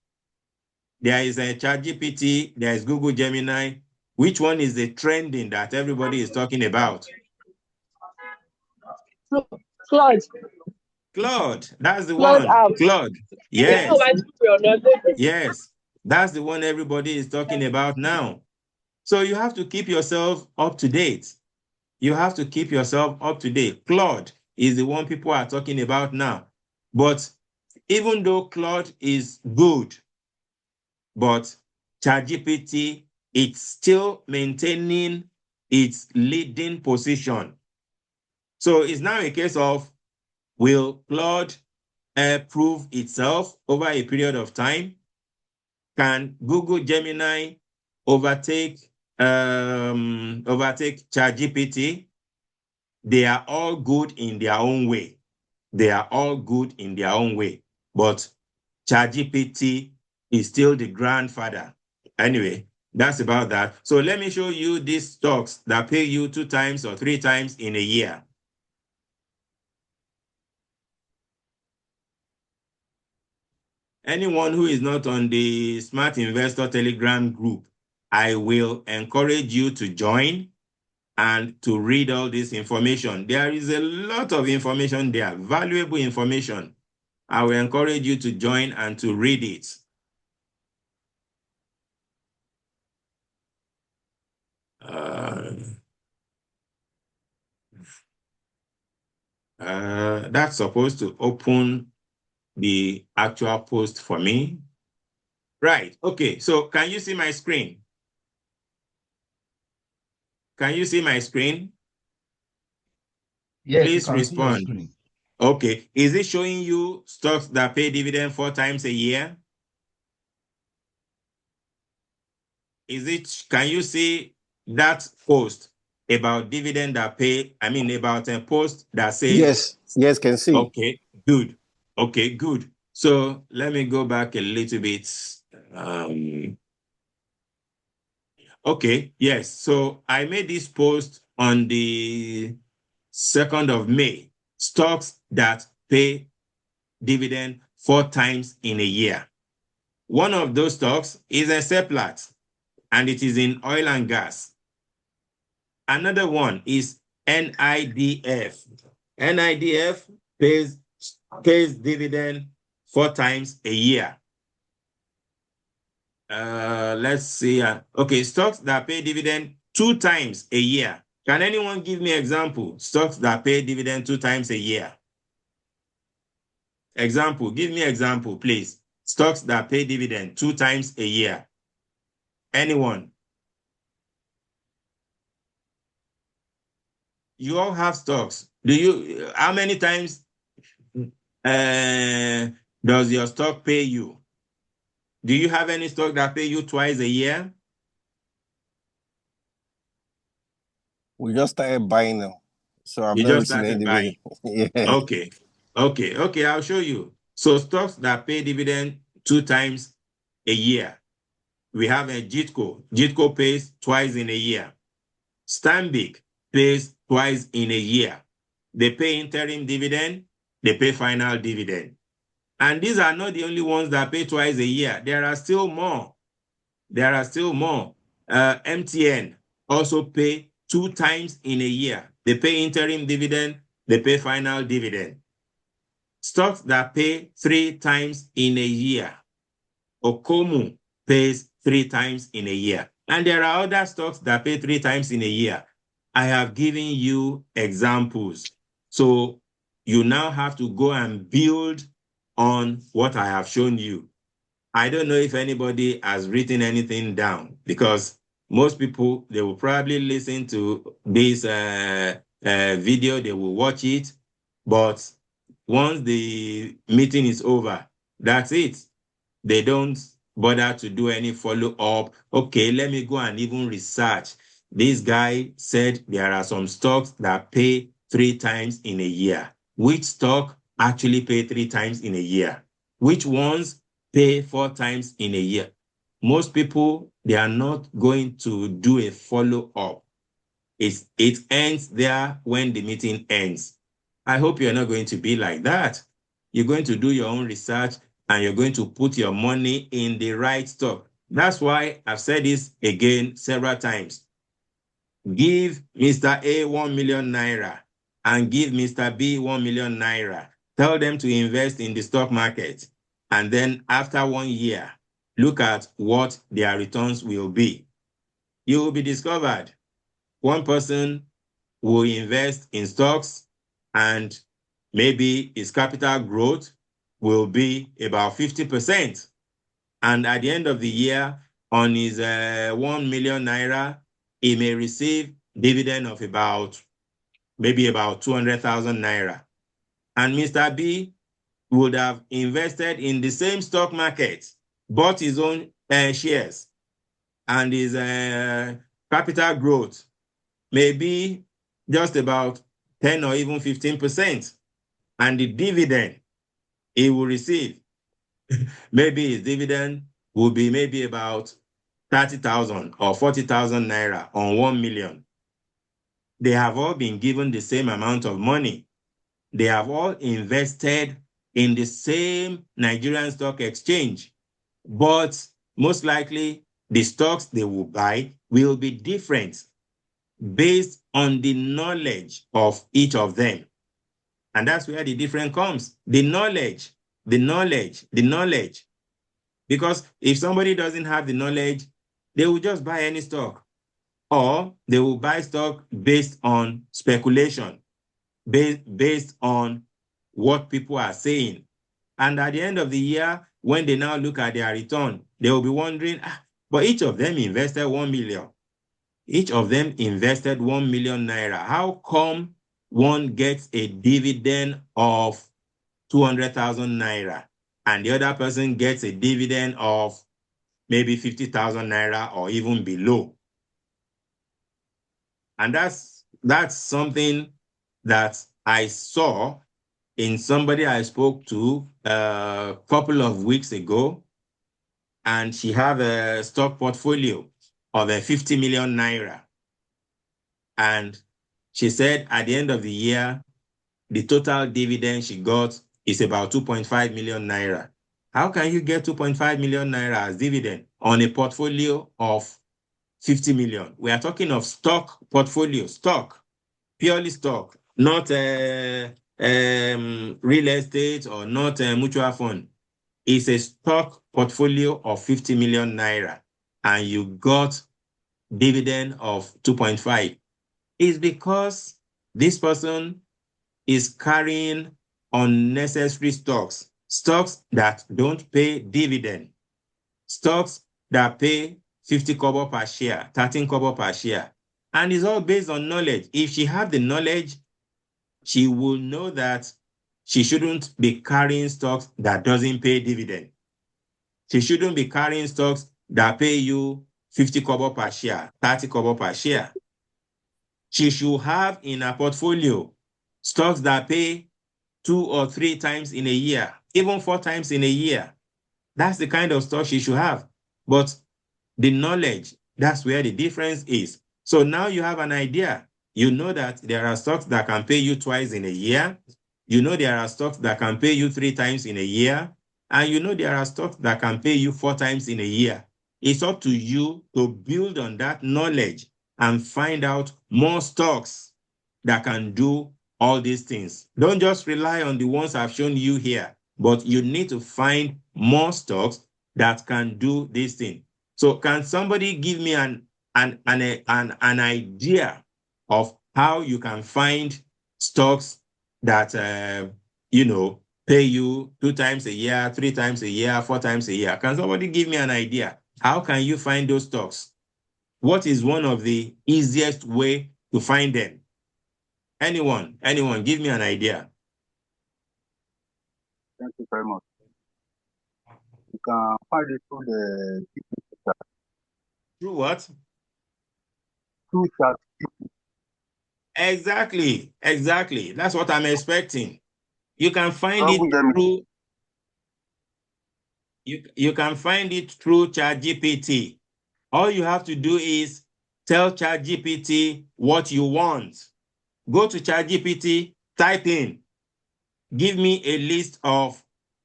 There is a ChatGPT, there is Google Gemini. Which one is the trending that everybody is talking about? Claude. Claude, that's the Claude one. out. Claude, yes. Yes, that's the one everybody is talking about now. So you have to keep yourself up to date. You have to keep yourself up to date. Claude is the one people are talking about now. But even though Claude is good, but ChatGPT, it's still maintaining its leading position. So it's now a case of, will Claude prove itself over a period of time? Can Google Gemini overtake ChatGPT? They are all good in their own way. They are all good in their own way. But ChatGPT is still the grandfather. Anyway, that's about that. So let me show you these stocks that pay you 2 times or 3 times in a year. Anyone who is not on the Smart Investor Telegram group, I will encourage you to join and to read all this information. There is a lot of information there, valuable information. I will encourage you to join and to read it. That's supposed to open the actual post for me. Right, okay, so can you see my screen? Can you see my screen? Yes, Please you can see your respond. screen. Okay, is it showing you stocks that pay dividend 4 times a year? Can you see that post about dividend that pay, about a post that says, Yes, can see. okay, good. Okay, good. So let me go back a little bit. Okay, yes. So I made this post on the 2nd of May. Stocks that pay dividend 4 times in a year. One of those stocks is a Seplat, and it is in oil and gas. Another one is NIDF. NIDF pays dividend 4 times a year. Let's see. Okay, stocks that pay dividend 2 times a year. Can anyone give me example? Stocks that pay dividend 2 times a year. Example, give me example, please. Stocks that pay dividend 2 times a year. Anyone? you all have stocks. How many times does your stock pay you? Do you have any stock that pay you twice a year? We just started buying them. So I've You never just seen started any buying. dividend. Yeah. Okay, I'll show you. So stocks that pay dividend 2 times a year. We have a Jitco. Jitco pays twice in a year. Stanbic pays twice in a year. They pay interim dividend, they pay final dividend. And these are not the only ones that pay twice a year. There are still more. MTN also pay 2 times in a year. They pay interim dividend, they pay final dividend. Stocks that pay 3 times in a year. Okomu pays 3 times in a year. And there are other stocks that pay 3 times in a year. I have given you examples. So you now have to go and build on what I have shown you. I don't know if anybody has written anything down, because most people, they will probably listen to this video, they will watch it, but once the meeting is over, that's it. They don't bother to do any follow-up. Okay, let me go and even research. This guy said there are some stocks that pay 3 times in a year. Which stock actually pay 3 times in a year? Which ones pay 4 times in a year? Most people, they are not going to do a follow-up. It ends there when the meeting ends. I hope you're not going to be like that. You're going to do your own research and you're going to put your money in the right stock. That's why I've said this again several times. Give Mr. A 1 million naira and give Mr. B 1 million naira. Tell them to invest in the stock market. And then after 1 year, look at what their returns will be. You will be discovered. One person will invest in stocks and maybe his capital growth will be about 50%. And at the end of the year, on his 1 million naira, he may receive dividend of maybe about 200,000 naira. And Mr. B would have invested in the same stock market, bought his own shares, and his capital growth may be just about 10 or even 15%. And the dividend he will receive, maybe his dividend will be maybe about 30,000 or 40,000 naira on 1 million. They have all been given the same amount of money. They have all invested in the same Nigerian stock exchange. But most likely, the stocks they will buy will be different based on the knowledge of each of them. And that's where the difference comes. The knowledge. Because if somebody doesn't have the knowledge, they will just buy any stock. Or they will buy stock based on speculation, based on what people are saying. And at the end of the year, when they now look at their return, they will be wondering, but each of them invested 1 million. Each of them invested 1 million naira. How come one gets a dividend of 200,000 naira and the other person gets a dividend of maybe 50,000 naira or even below? And that's something that I saw in somebody I spoke to a couple of weeks ago, and she had a stock portfolio of 50 million naira. And she said at the end of the year, the total dividend she got is about 2.5 million naira. How can you get 2.5 million naira as dividend on a portfolio of 50 million? We are talking of stock portfolio, stock, purely stock, not real estate or not a mutual fund. It's a stock portfolio of 50 million naira and you got dividend of 2.5. It's because this person is carrying unnecessary stocks, stocks that don't pay dividend, stocks that pay 50 kobo per share, 13 kobo per share. And it's all based on knowledge. If she have the knowledge, she will know that she shouldn't be carrying stocks that doesn't pay dividend. She shouldn't be carrying stocks that pay you 50 kobo per share, 30 kobo per share. She should have in her portfolio stocks that pay 2 or 3 times in a year, even 4 times in a year. That's the kind of stock she should have. But the knowledge, that's where the difference is. So now you have an idea. You know that there are stocks that can pay you twice in a year. You know there are stocks that can pay you 3 times in a year. And you know there are stocks that can pay you 4 times in a year. It's up to you to build on that knowledge and find out more stocks that can do all these things. Don't just rely on the ones I've shown you here, but you need to find more stocks that can do this thing. So can somebody give me an idea of how you can find stocks that pay you 2 times a year, 3 times a year, 4 times a year? Can somebody give me an idea? How can you find those stocks? What is one of the easiest way to find them? Anyone, give me an idea. Thank you very much. You can find it through the Through what? through chat. Exactly. That's what I'm expecting. You can find it Google them. through you can find it through ChatGPT. All you have to do is tell ChatGPT what you want. Go to ChatGPT, type in, give me a list of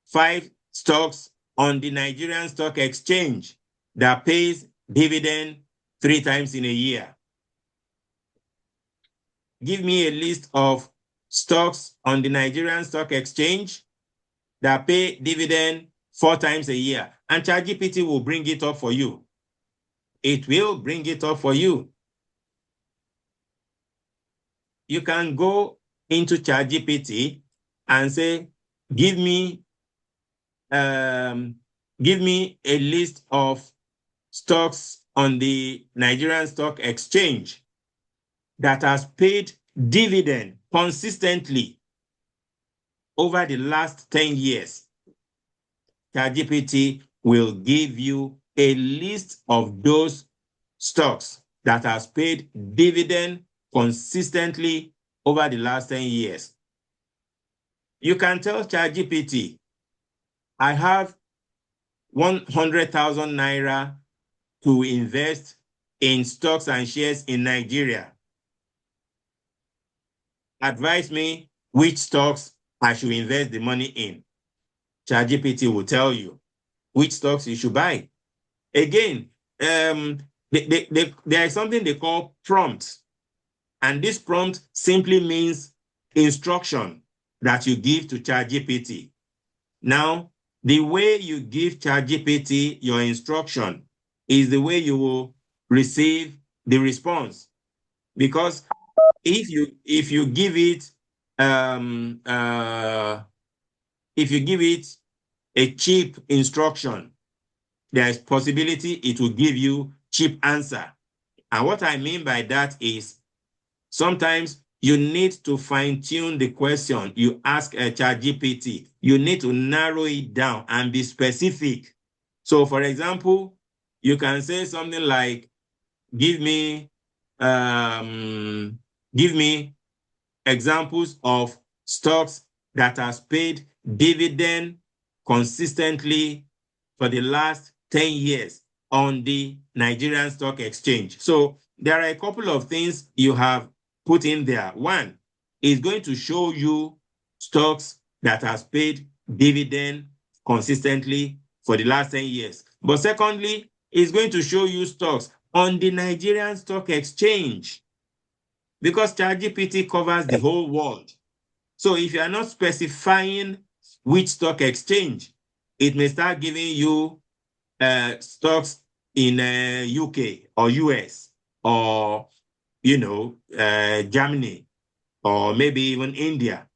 5 stocks on the Nigerian Stock Exchange that pays dividend 3 times in a year. Give me a list of stocks on the Nigerian Stock Exchange that pay dividend 4 times a year. And ChatGPT will bring it up for you. It will bring it up for you. You can go into ChatGPT and say, give me a list of stocks on the Nigerian Stock Exchange that has paid dividend consistently over the last 10 years. ChatGPT will give you a list of those stocks that has paid dividend consistently over the last 10 years. You can tell ChatGPT, I have 100,000 naira to invest in stocks and shares in Nigeria. Advise me which stocks I should invest the money in. ChatGPT will tell you which stocks you should buy. Again, there is something they call prompt. And this prompt simply means instruction that you give to ChatGPT. Now, the way you give ChatGPT your instruction is the way you will receive the response. Because if you give it a cheap instruction, there is possibility it will give you cheap answer. And what I mean by that is sometimes you need to fine-tune the question you ask a ChatGPT. You need to narrow it down and be specific. So, for example, you can say something like, give me examples of stocks that has paid dividend consistently for the last 10 years on the Nigerian Stock Exchange. So there are a couple of things you have put in there. One is going to show you stocks that has paid dividend consistently for the last 10 years. But secondly, it's going to show you stocks on the Nigerian Stock Exchange, because ChatGPT covers the whole world. So if you are not specifying which stock exchange, it may start giving you stocks in UK or US or, Germany or maybe even India.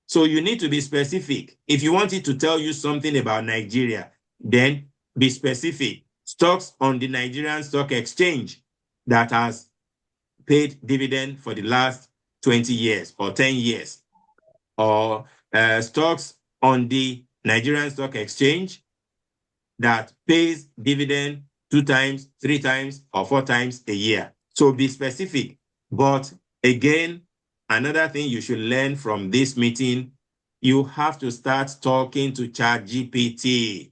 So you need to be specific. If you want it to tell you something about Nigeria, then be specific. Stocks on the Nigerian Stock Exchange that has paid dividend for the last 20 years or 10 years, or stocks on the Nigerian Stock Exchange that pays dividend 2 times, 3 times, or 4 times a year. So be specific. But again, another thing you should learn from this meeting, you have to start talking to ChatGPT.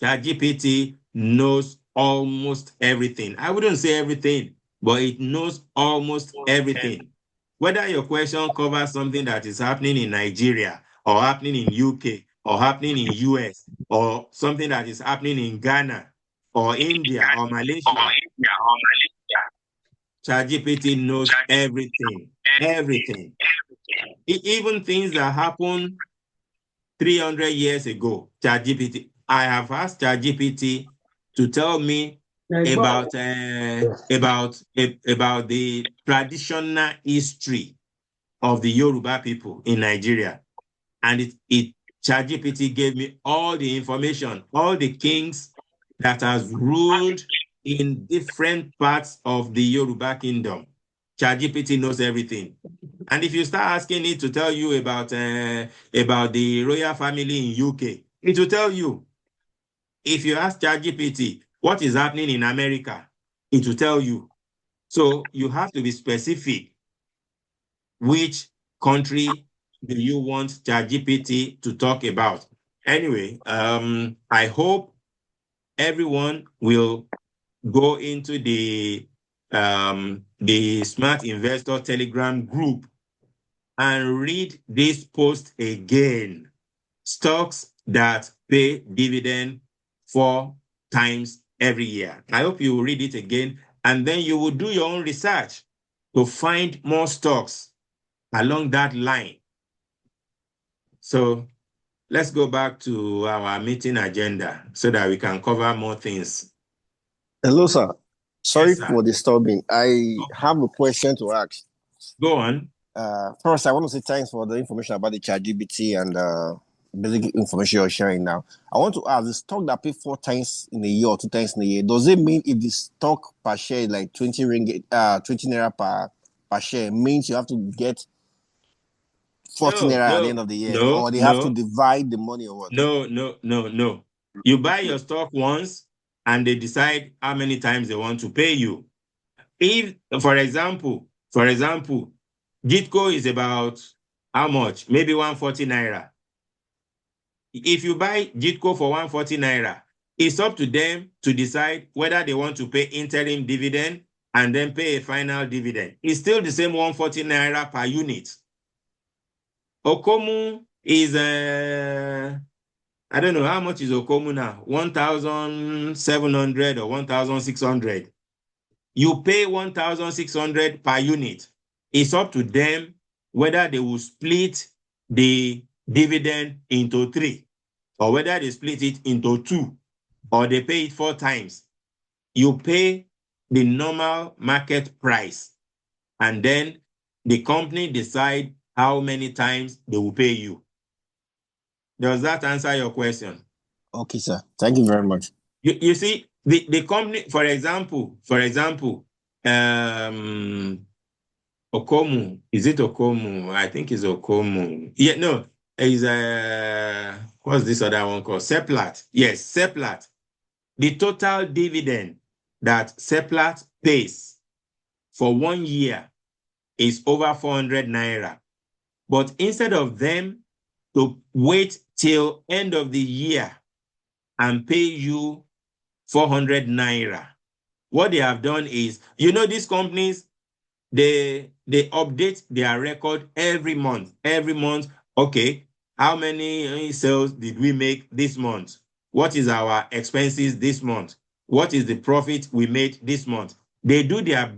ChatGPT knows almost everything. I wouldn't say everything, but it knows almost everything. Whether your question covers something that is happening in Nigeria or happening in UK or happening in US or something that is happening in Ghana or India or Malaysia, ChatGPT knows everything, everything. Even things that happen 300 years ago, ChatGPT. I have asked ChatGPT to tell me about the traditional history of the Yoruba people in Nigeria, and ChatGPT gave me all the information, all the kings that has ruled in different parts of the Yoruba kingdom. ChatGPT knows everything. And if you start asking it to tell you about the royal family in UK, it will tell you. If you ask ChatGPT what is happening in America, it will tell you. So you have to be specific. Which country do you want ChatGPT to talk about? Anyway, I hope everyone will go into the Smart Investor Telegram group and read this post again. Stocks that pay dividend 4 times every year. I hope you will read it again, and then you will do your own research to find more stocks along that line. So let's go back to our meeting agenda so that we can cover more things. Hello, sir. Sorry Yes, sir. for disturbing. I have a question to ask. Go on. First, I want to say thanks for the information about the ChatGPT and basic information you're sharing now. I want to ask, the stock that pay 4 times in a year or 2 times in a year, does it mean if the stock per share is like 20 ringgit, 20 naira per share, means you have to get 40 naira at the end of the year, or they have to divide the money or what? No. You buy your stock once and they decide how many times they want to pay you. If, for example, Gitco is about how much? Maybe 140 naira. If you buy Gitco for 140 naira, it's up to them to decide whether they want to pay interim dividend and then pay a final dividend. It's still the same 140 naira per unit. Okomu is, I don't know, how much is Okomu now? 1,700 or 1,600. You pay 1,600 per unit. It's up to them whether they will split the dividend into 3, or whether they split it into 2, or they pay it 4 times. You pay the normal market price, and then the company decide how many times they will pay you. Does that answer your question? Okay, sir. Thank you very much. You see, the company, for example, Okomu, is it Okomu? I think it's Okomu. Yeah, no, is what's this other one called? Seplat. Yes, Seplat. The total dividend that Seplat pays for 1 year is over 400 naira. But instead of them to wait till end of the year and pay you 400 naira, what they have done is, these companies, they update their record every month. Okay, how many sales did we make this month? What is our expenses this month? What is the profit we made this month? They do their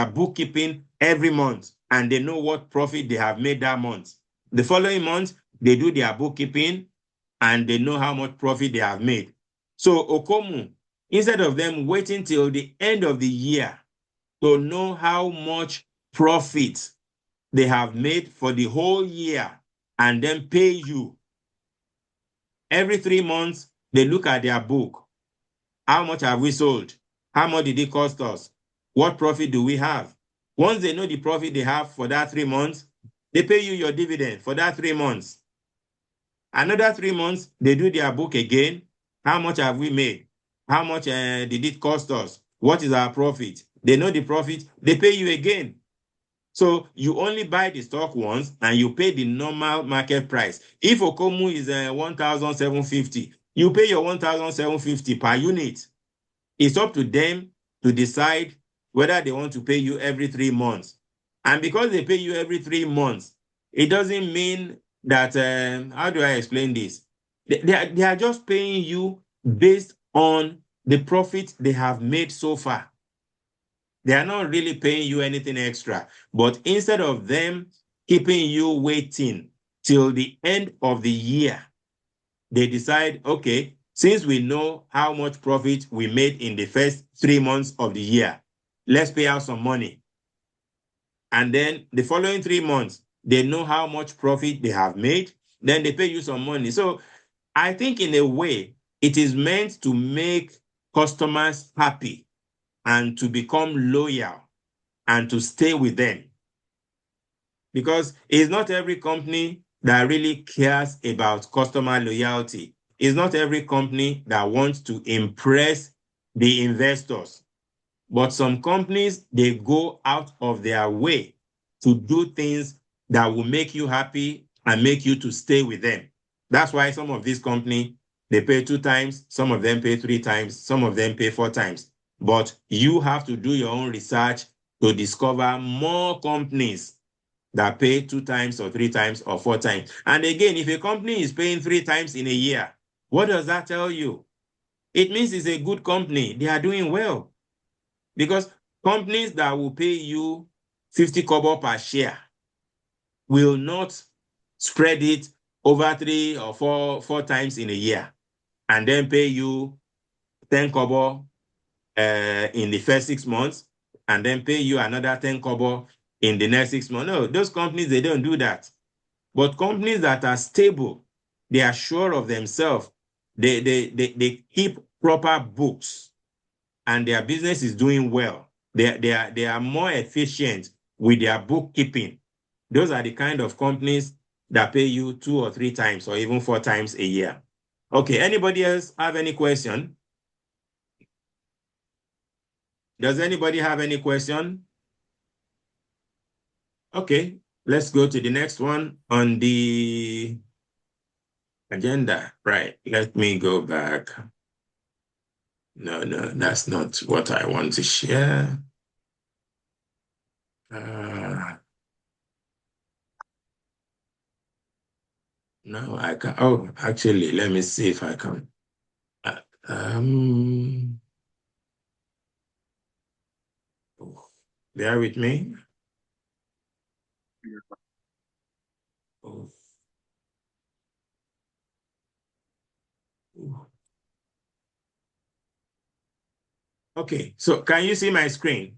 bookkeeping every month, and they know what profit they have made that month. The following month, they do their bookkeeping, and they know how much profit they have made. So Okomu, instead of them waiting till the end of the year to know how much profit they have made for the whole year and then pay you, every 3 months, they look at their book. How much have we sold? How much did it cost us? what profit do we have? Once they know the profit they have for that 3 months, they pay you your dividend for that 3 months. Another 3 months, they do their book again. How much have we made? How much did it cost us? What is our profit? They know the profit, they pay you again. So you only buy the stock once and you pay the normal market price. If Okomu is 1,750, you pay your 1,750 per unit. It's up to them to decide whether they want to pay you every 3 months. And because they pay you every 3 months, it doesn't mean that, how do I explain this? They are just paying you based on the profit they have made so far. They are not really paying you anything extra. But instead of them keeping you waiting till the end of the year, they decide, okay, since we know how much profit we made in the first 3 months of the year, let's pay out some money. And then the following 3 months, they know how much profit they have made, then they pay you some money. So I think in a way, it is meant to make customers happy and to become loyal and to stay with them. Because it's not every company that really cares about customer loyalty. It's not every company that wants to impress the investors. But some companies, they go out of their way to do things that will make you happy and make you to stay with them. That's why some of these companies, they pay 2 times, some of them pay 3 times, some of them pay 4 times. But you have to do your own research to discover more companies that pay 2 times or 3 times or 4 times. And again, if a company is paying 3 times in a year, what does that tell you? It means it's a good company. They are doing well. Because companies that will pay you 50 kobo per share will not spread it over 3 or 4 times in a year and then pay you 10 kobo in the first 6 months and then pay you another 10 kobo in the next 6 months. No, those companies, they don't do that. But companies that are stable, they are sure of themselves, they keep proper books and their business is doing well. They are more efficient with their bookkeeping. Those are the kind of companies that pay you 2 or 3 times or even 4 times a year. Okay, anybody else have any question? Does anybody have any question? Okay, let's go to the next one on the agenda. Right, let me go back. No, that's not what I want to share. No, I can. Oh, actually, let me see if I can. Bear with me. Oh. Okay, so can you see my screen?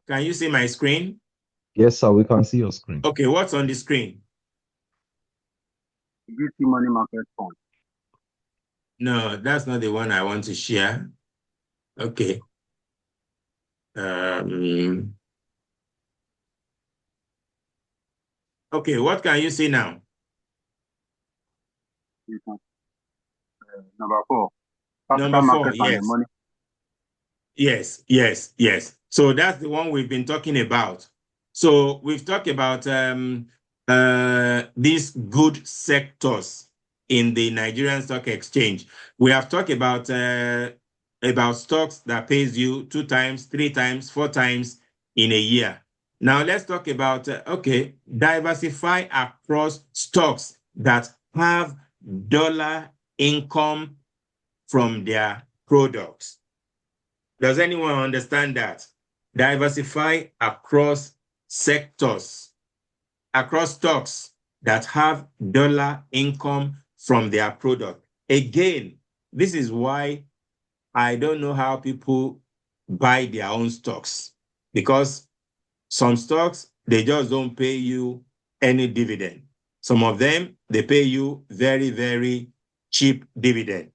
Can you see my screen? Yes, sir, we can see your screen. Okay, what's on the screen? GT money market fund. No, that's not the one I want to share. Okay. Okay, what can you see now? Number 4. Number 4, market yes. and money. Yes. So that's the one we've been talking about. So we've talked about these good sectors in the Nigerian Stock Exchange. We have talked about stocks that pays you 2 times, 3 times, 4 times in a year. Now let's talk about, diversify across stocks that have dollar income from their products. Does anyone understand that? Diversify across sectors, across stocks that have dollar income from their product. Again, this is why I don't know how people buy their own stocks, because some stocks, they just don't pay you any dividend. Some of them, they pay you very, very cheap dividend.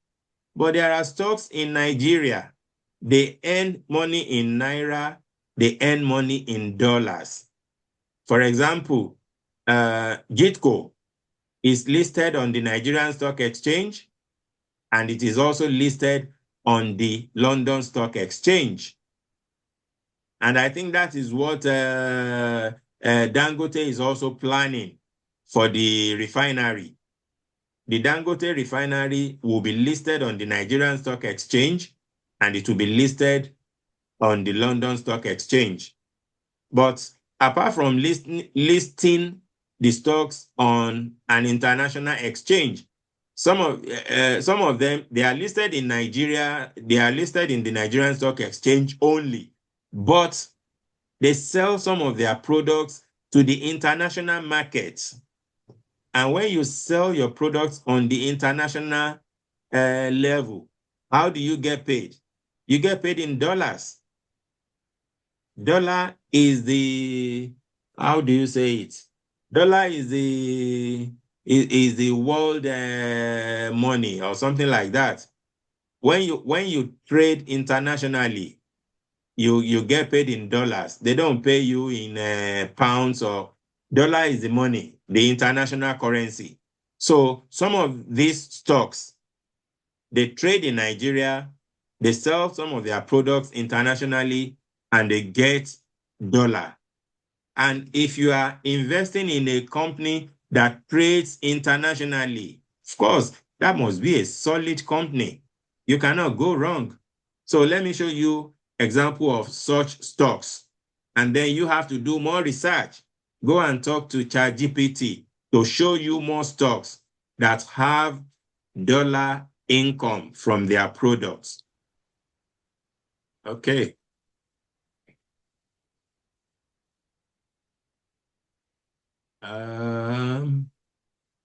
But there are stocks in Nigeria they earn money in naira, they earn money in dollars. For example, Gitco is listed on the Nigerian Stock Exchange, and it is also listed on the London Stock Exchange. And I think that is what Dangote is also planning for the refinery. The Dangote refinery will be listed on the Nigerian Stock Exchange, and it will be listed on the London Stock Exchange. But apart from listing the stocks on an international exchange, some of them, they are listed in Nigeria, they are listed in the Nigerian Stock Exchange only, but they sell some of their products to the international markets. And when you sell your products on the international level, how do you get paid? You get paid in dollars. Dollar is the, how do you say it? Dollar is the world money or something like that. When you trade internationally, you get paid in dollars. They don't pay you in pounds, or dollar is the money, the international currency. So some of these stocks, they trade in Nigeria, they sell some of their products internationally, and they get dollar. And if you are investing in a company that trades internationally, of course, that must be a solid company. You cannot go wrong. So let me show you example of such stocks. And then you have to do more research. Go and talk to ChatGPT to show you more stocks that have dollar income from their products. Okay.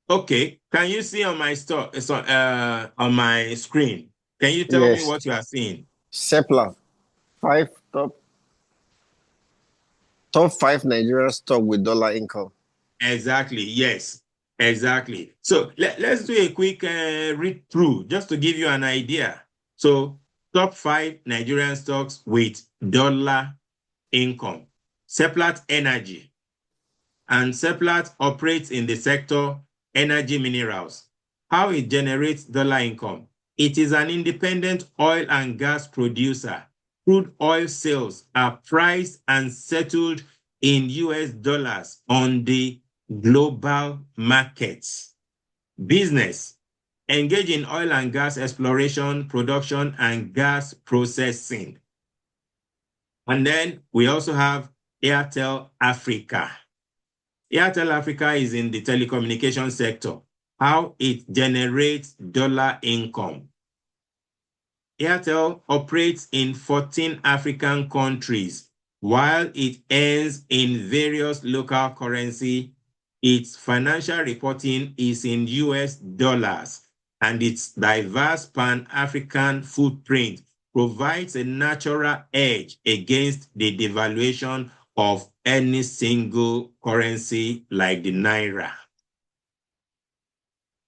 Okay. Can you see on my on my screen? Can you tell me what you are seeing? Seplat, top 5 Nigerian stock with dollar income. Exactly. Yes. Exactly. So let's do a quick read through just to give you an idea. So top 5 Nigerian stocks with dollar income. Seplat Energy. And Seplat operates in the sector energy minerals. How it generates dollar income? It is an independent oil and gas producer. Crude oil sales are priced and settled in US dollars on the global markets. Business: engage in oil and gas exploration, production, and gas processing. And then we also have Airtel Africa. Airtel Africa is in the telecommunication sector. How it generates dollar income. Airtel operates in 14 African countries. While it earns in various local currency, its financial reporting is in US dollars, and its diverse Pan-African footprint provides a natural edge against the devaluation of any single currency like the naira.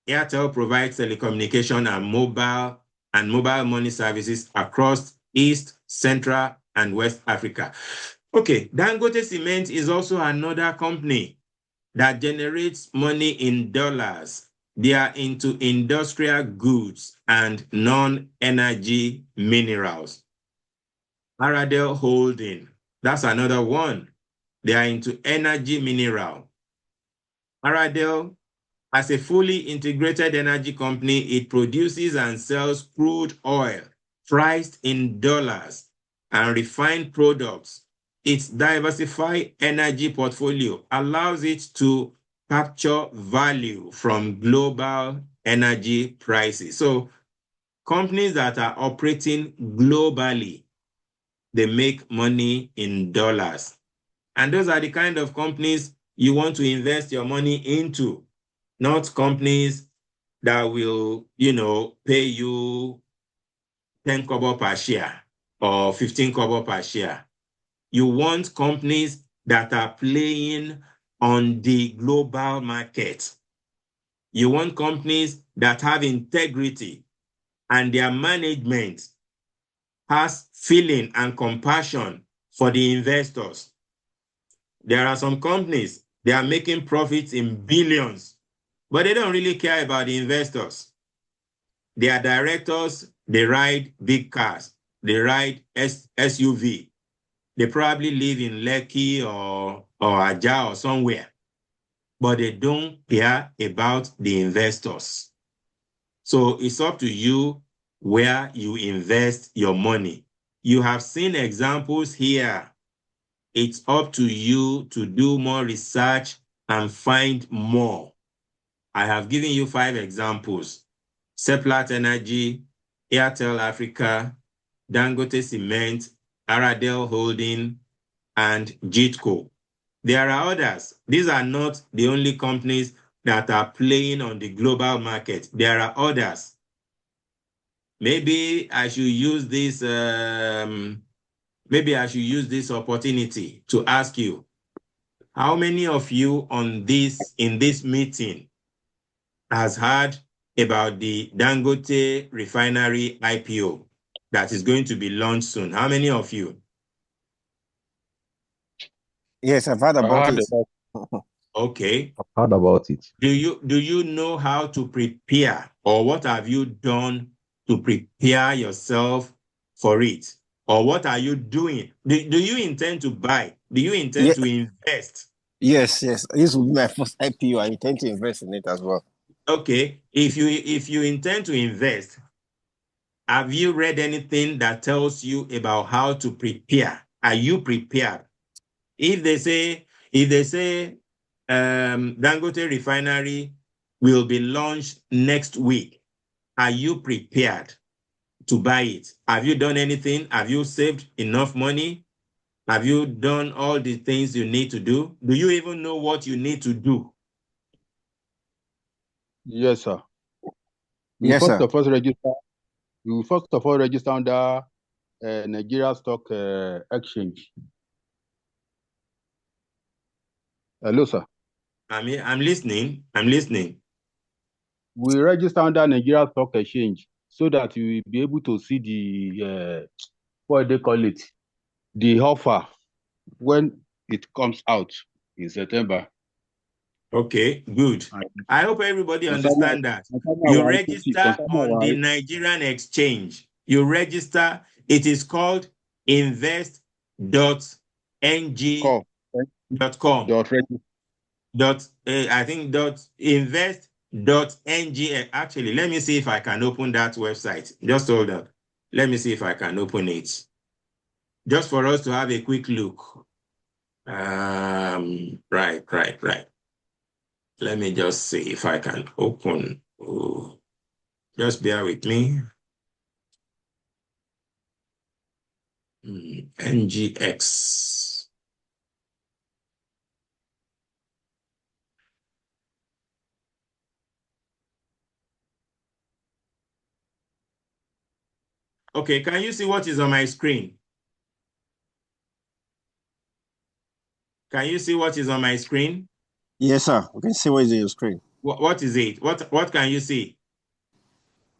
Airtel provides telecommunication and mobile money services across East, Central, and West Africa. Okay, Dangote Cement is also another company that generates money in dollars. They are into industrial goods and non-energy minerals. Aradel Holding, that's another one. They are into energy mineral. Aradel, as a fully integrated energy company, it produces and sells crude oil priced in dollars and refined products. Its diversified energy portfolio allows it to capture value from global energy prices. So companies that are operating globally, they make money in dollars. And those are the kind of companies you want to invest your money into, not companies that will, pay you 10 kobo per share or 15 kobo per share. You want companies that are playing on the global market. You want companies that have integrity and their management has feeling and compassion for the investors. There are some companies, they are making profits in billions, but they don't really care about the investors. Their directors, they ride big cars, they ride SUV. They probably live in Lekki or Aja or somewhere, but they don't care about the investors. So it's up to you where you invest your money. You have seen examples here. It's up to you to do more research and find more. I have given you 5 examples: Seplat Energy, Airtel Africa, Dangote Cement, Aradel Holding, and Jitco. There are others. These are not the only companies that are playing on the global market. There are others. Maybe I should use this opportunity to ask you, how many of you in this meeting has heard about the Dangote refinery IPO that is going to be launched soon? How many of you? Yes, I've heard about it. Okay. I've heard about it. Do you know how to prepare, or what have you done to prepare yourself for it? Or what are you doing? Do you intend to buy? Do you intend to invest? Yes. This will be my first IPO. I intend to invest in it as well. Okay. If you intend to invest, have you read anything that tells you about how to prepare? Are you prepared? If they say Dangote refinery will be launched next week, are you prepared to buy it? Have you done anything? Have you saved enough money? Have you done all the things you need to do? Do you even know what you need to do? Yes, sir. Yes, sir. We will first of all register under Nigeria Stock Exchange. Hello, sir. I'm listening. We register under Nigeria Stock Exchange so that you will be able to see the what they call it, the offer when it comes out in September. Okay, good. I hope everybody understands that. You register on the Nigerian exchange. You register. It is called invest.ng.com. Invest.ng. Actually, let me see if I can open that website. Just hold on. Let me see if I can open it. Just for us to have a quick look. Right. Let me just see if I can open. Oh, just bear with me. NGX. Okay, can you see what is on my screen? Can you see what is on my screen? Yes, sir. You can see what is on your screen. What is it? What can you see?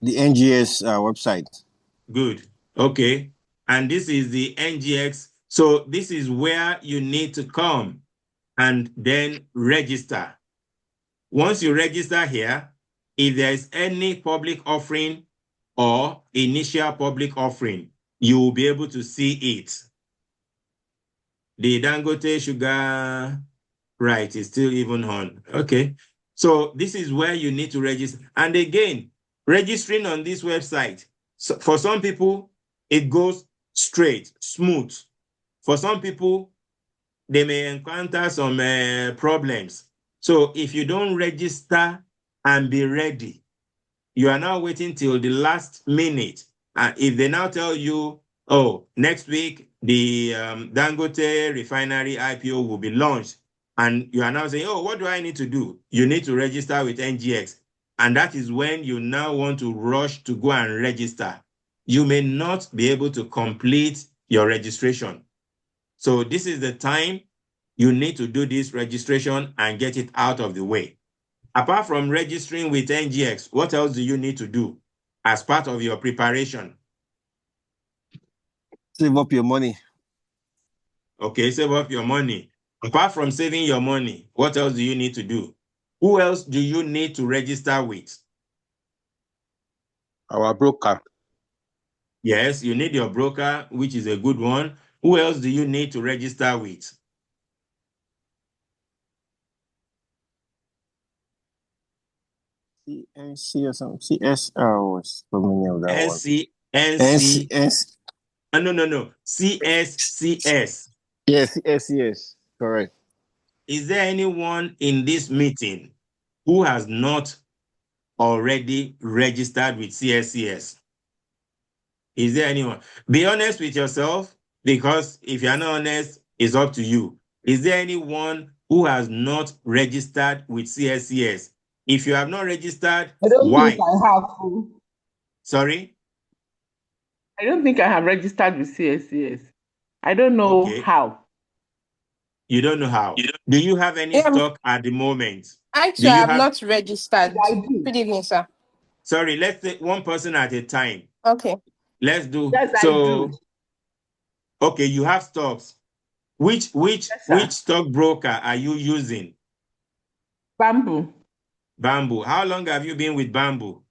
The NGS website. Good. Okay. And this is the NGX. So this is where you need to come and then register. Once you register here, if there is any public offering or initial public offering, you will be able to see it. The Dangote sugar, right, is still even on. Okay. So this is where you need to register. And again, registering on this website, so for some people, it goes straight, smooth. For some people, they may encounter some problems. So if you don't register and be ready, you are now waiting till the last minute. And if they now tell you, oh, next week, the Dangote refinery IPO will be launched, and you are now saying, oh, what do I need to do? You need to register with NGX. And that is when you now want to rush to go and register. You may not be able to complete your registration. So this is the time you need to do this registration and get it out of the way. Apart from registering with NGX, what else do you need to do as part of your preparation? Save up your money. Okay, save up your money. Apart from saving your money, what else do you need to do? Who else do you need to register with? Our broker. Yes, you need your broker, which is a good one. Who else do you need to register with? CNC or something. CS. Oh, what's so many of that one? NC. NC. No. CSCS. Yes. Correct. Is there anyone in this meeting who has not already registered with CSCS? Is there anyone? Be honest with yourself, because if you're not honest, it's up to you. Is there anyone who has not registered with CSCS? If you have not registered, I don't why? think I have. Sorry? I don't think I have registered with CSCS. I don't know Okay. how. You don't know how. Do you have any stock at the moment? Actually, Do you I have have? not registered. I do. Good evening, sir. Sorry, let's take one person at a time. Okay. Let's do. Yes, I do. Okay, you have stocks. Which sir. stockbroker are you using? Bamboo. Bamboo. How long have you been with Bamboo?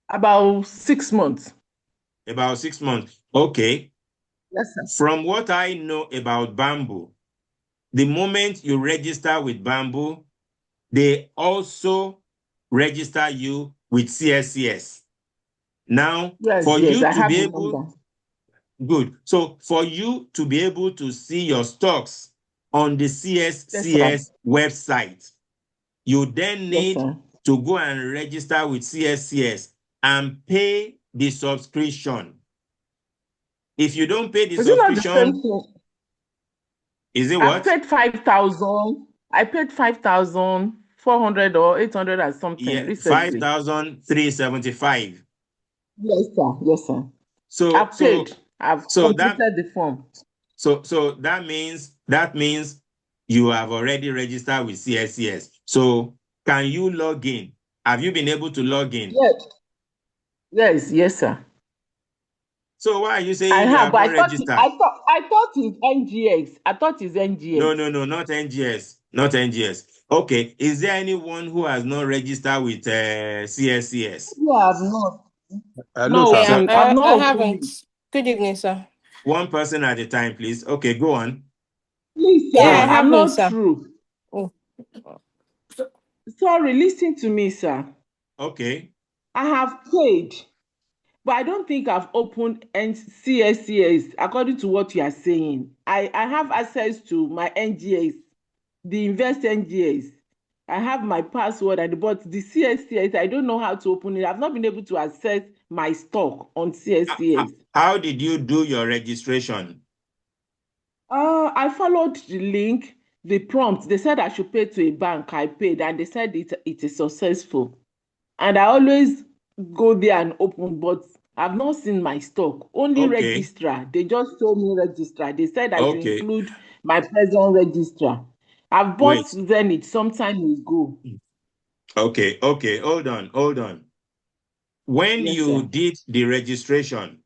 About 6 months. About 6 months. Okay. Yes, sir. From what I know about Bamboo, the moment you register with Bamboo, they also register you with CSCS. Now, for you I to have be the able, number. good. So for you to be able to see your stocks on the CSCS Yes, website, you then need sir. to go and register with CSCS and pay the subscription. If you don't pay the Is it not the same subscription, thing? is it I what? paid 5,000. I paid 5,400 or 800 or something Yeah, recently. 5,375. Yes, sir. So I've paid. I've completed the form. So that means you have already registered with CSCS. So can you log in? Have you been able to log in? Yes, sir. So why are you saying I you have, have but not registered? I thought it's NGX. I thought it's NGX. No, not NGS. Not NGS. Okay. Is there anyone who has not registered with CSCS? Yeah, I've not. Hello, Okay, sir. I've not I opened haven't. it. Good evening, sir. One person at a time, please. Okay, go on. Please, sir, Yeah, I I'm haven't, not sir. true. Oh. Sorry, listen to me, sir. Okay. I have paid, but I don't think I've opened CSCS according to what you are saying. I have access to my NGS, the Invest NGS. I have my password, but the CSCS, I don't know how to open it. I've not been able to access my stock on CSCS. How did you do your registration? I followed the link, the prompt. They said I should pay to a bank. I paid, and they said it is successful. And I always go there and open, but I've not seen my stock. Only registrar. They just told me registrar. They said I should include my present registrar. I've bought Zenith some time ago. Okay. Hold on. When you did the registration,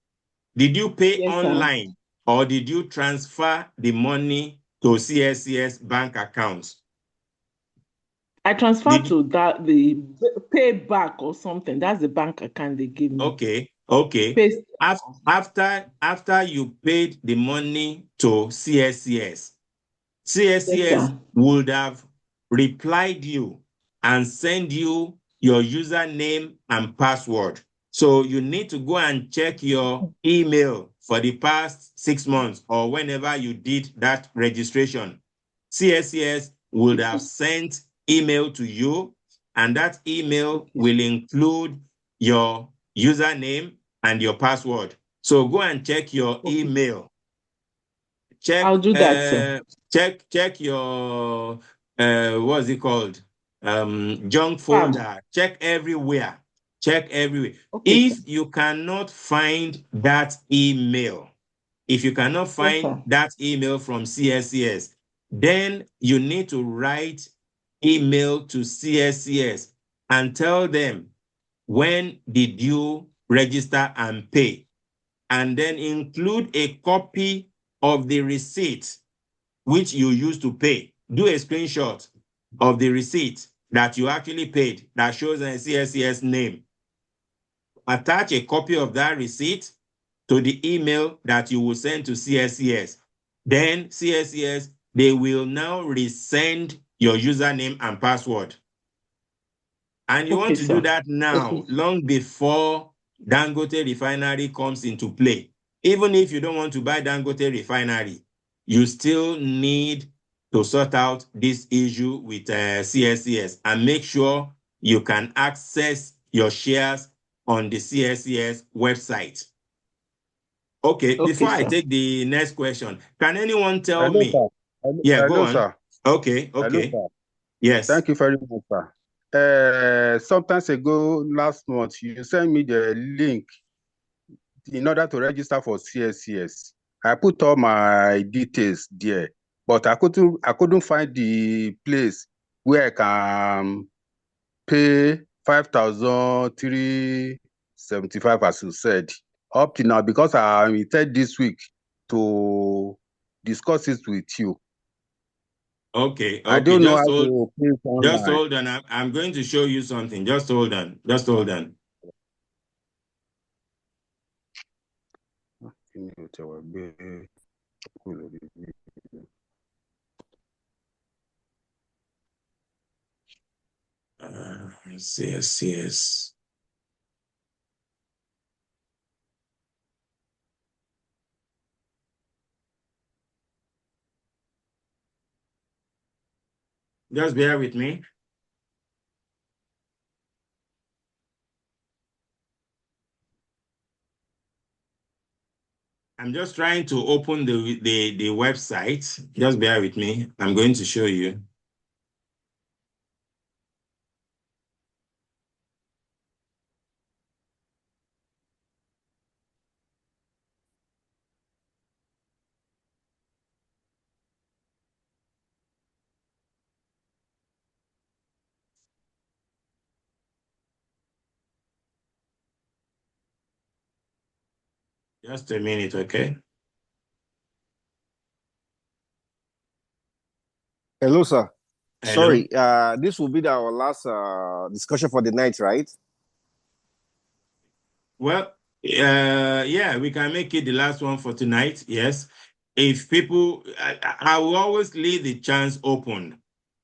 did you pay online or did you transfer the money to CSCS bank accounts? I transferred to the payback or something. That's the bank account they gave me. Okay. After you paid the money to CSCS, CSCS would have replied you and send you your username and password. So you need to go and check your email for the past 6 months or whenever you did that registration. CSCS would have sent email to you, and that email will include your username and your password. So go and check your email. I'll do that, sir. Check your what's it called? Junk folder. Check everywhere. Okay, if you cannot find that email, that email from CSCS, then you need to write email to CSCS and tell them when did you register and pay. and then include a copy of the receipt which you used to pay. Do a screenshot of the receipt that you actually paid that shows a CSCS name. Attach a copy of that receipt to the email that you will send to CSCS. Then CSCS, they will now resend your username and password. And you want to do that now, long before Dangote Refinery comes into play. Even if you don't want to buy Dangote Refinery, you still need to sort out this issue with CSCS and make sure you can access your shares on the CSCS website. Okay, before I take the next question, can anyone tell Hello, me? sir. Yeah, go Hello, on. sir. Okay. Hello, sir. Yes. Thank you very much, sir. Sometimes ago, last month, you sent me the link in order to register for CSCS. I put all my details there, but I couldn't find the place where I can pay 5,375, as you said, up to now, because I'm invited this week to discuss it with you. Okay. I don't know how Just to pay it Just online. hold on. I'm going to show you something. Just hold on. Yes. Just bear with me. I'm just trying to open the website. Just bear with me. I'm going to show you. Just a minute, okay? Hello, sir. Hello? Sorry, this will be our last discussion for the night, right? Well, yeah, we can make it the last one for tonight. Yes. If people, I will always leave the chance open.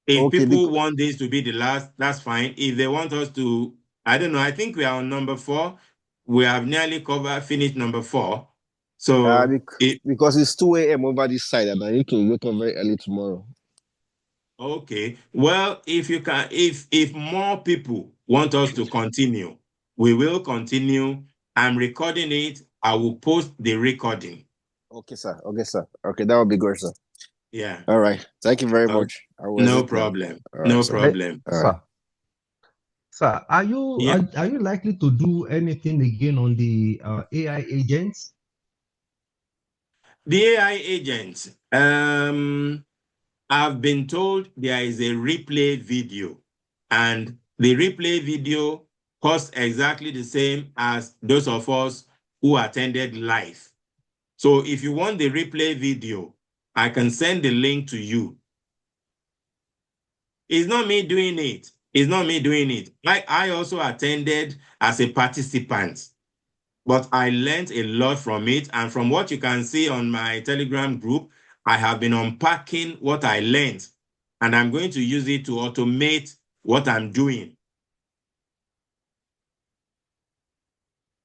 If Okay, people want this to be the last, that's fine. If they want us to, I don't know, I think we are on number 4. We have nearly finished number 4. So because it's 2 a.m. over this side, and I need to wake up very early tomorrow. Okay. Well, if more people want us to continue, we will continue. I'm recording it. I will post the recording. Okay, sir. Okay, that would be good, sir. Yeah. All right. Thank you very much. No problem. No problem. Sir, are you likely to do anything again on the AI agents? The AI agents. I've been told there is a replay video, and the replay video costs exactly the same as those of us who attended live. So if you want the replay video, I can send the link to you. It's not me doing it. I also attended as a participant, but I learned a lot from it. And from what you can see on my Telegram group, I have been unpacking what I learned, and I'm going to use it to automate what I'm doing.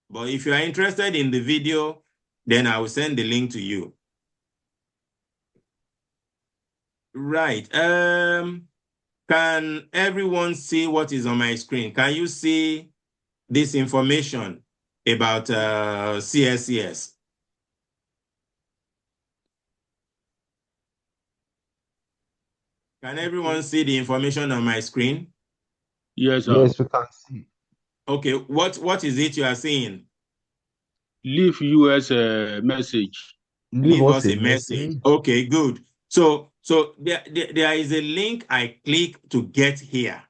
But if you are interested in the video, then I will send the link to you. Right. Can everyone see what is on my screen? Can you see this information about CSCS? Can everyone see the information on my screen? Yes, sir. Yes, we can see. Okay, what is it you are seeing? Leave US a message. Leave us a message. Okay, good. So there is a link I click to get here.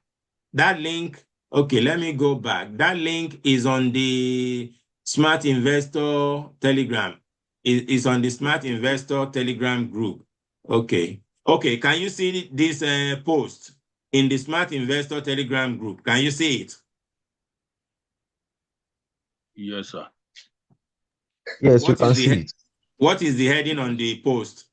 That link, okay, let me go back. That link is on the Smart Investor Telegram. It's on the Smart Investor Telegram group. Okay. Okay, can you see this post in the Smart Investor Telegram group? Can you see it? Yes, sir. Yes, you can see it. What is the heading on the post?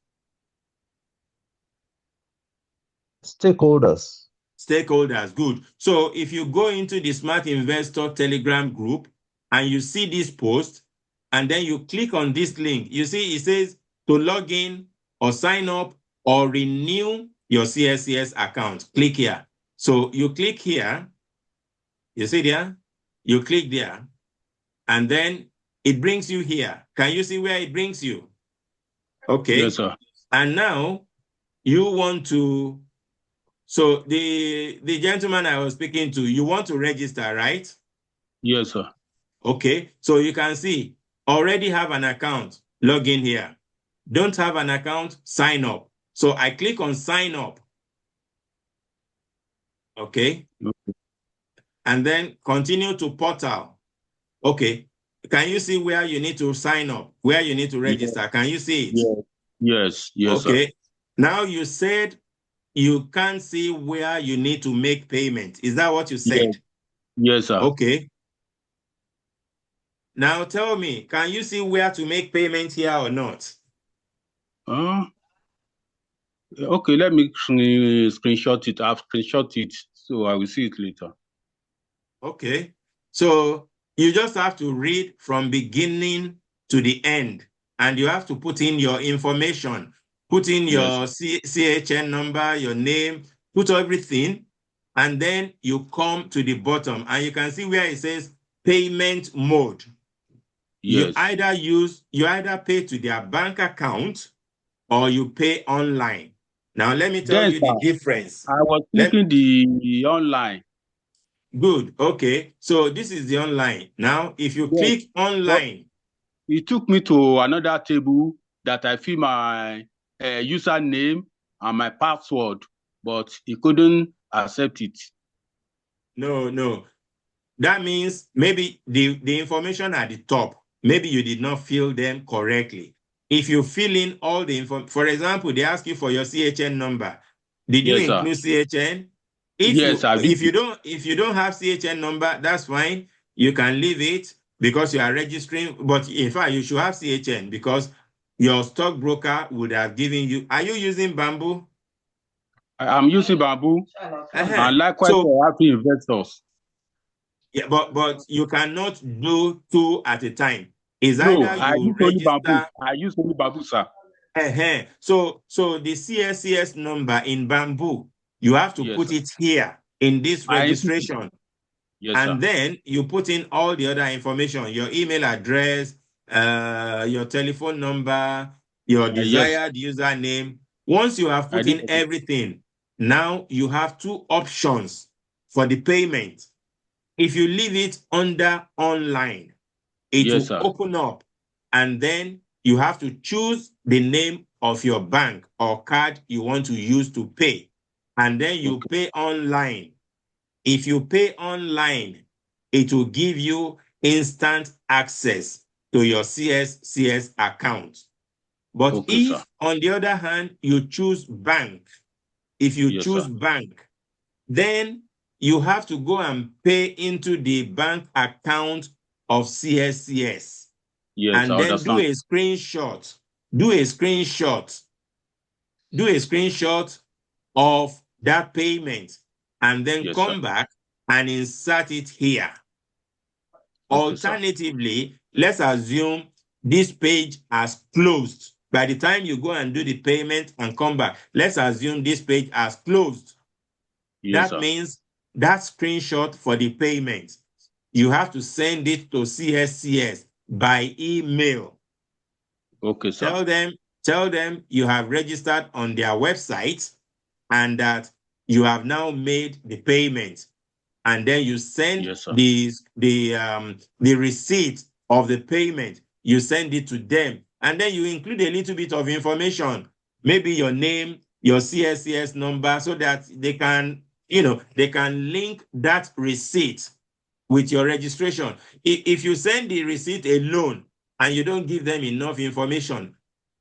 Stakeholders. Stakeholders, good. So if you go into the Smart Investor Telegram group and you see this post, and then you click on this link, you see it says to log in or sign up or renew your CSCS account. Click here. So you click here, you see there? You click there, and then it brings you here. Can you see where it brings you? Okay. Yes, sir. And now you want to, so the gentleman I was speaking to, you want to register, right? Yes, sir. Okay, so you can see, already have an account, log in here. Don't have an account, sign up. So I click on sign up. Okay. And then continue to portal. Okay. Can you see where you need to sign up, where you need to register? Yes. Can you see it? Yes, okay. Sir. Now you said you can't see where you need to make payment. Is that what you said? Yes, sir. Okay. Now tell me, can you see where to make payment here or not? Okay, let me screenshot it. I've screenshot it, so I will see it later. Okay. So you just have to read from beginning to the end, and you have to put in your information, put in your CHN number, your name, put everything, and then you come to the bottom, and you can see where it says payment mode. Yes. You either pay to their bank account or you pay online. Now, let me tell you the difference. I was clicking the online. Good. Okay. So this is the online. Now, if you click online, it took me to another table that I fill my username and my password, but he couldn't accept it. No. That means maybe the information at the top, maybe you did not fill them correctly. If you fill in all the info, for example, they ask you for your CHN number. Did you include CHN? If you don't have CHN number, that's fine. You can leave it because you are registering. But in fact, you should have CHN because your stockbroker would have given you. Are you using Bamboo? I'm using Bamboo. And likewise for happy investors. Yeah, but you cannot do two at a time. Is no, either you register. I use only Bamboo, sir. So the CSCS number in Bamboo, you have to put it here in this registration. And then you put in all the other information, your email address, your telephone number, your desired username. Once you have put in everything, now you have two options for the payment. If you leave it under online, it will open up, and then you have to choose the name of your bank or card you want to use to pay. And then you pay online. If you pay online, it will give you instant access to your CSCS account. But if, on the other hand, you choose bank, if you choose bank, then you have to go and pay into the bank account of CSCS. Yes, and then do a screenshot. Do a screenshot of that payment and then come back and insert it here. Alternatively, let's assume this page has closed. By the time you go and do the payment and come back, let's assume this page has closed. That means that screenshot for the payment, you have to send it to CSCS by email. Okay, sir. Tell them you have registered on their website and that you have now made the payment. And then you send the receipt of the payment. You send it to them. And then you include a little bit of information, maybe your name, your CSCS number, so that they can link that receipt with your registration. If you send the receipt alone and you don't give them enough information,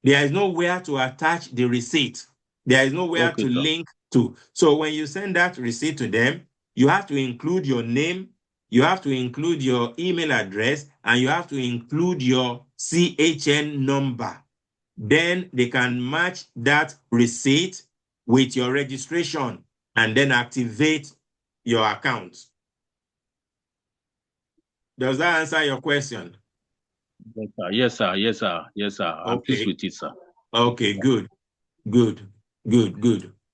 there is nowhere to attach the receipt. There is nowhere Okay, to sir. link to. So when you send that receipt to them, you have to include your name, you have to include your email address, and you have to include your CHN number. Then they can match that receipt with your registration and then activate your account. Does that answer your question? Yes, sir. Yes, sir. Yes, sir. Yes, sir. I'm pleased with it, sir. Okay, good.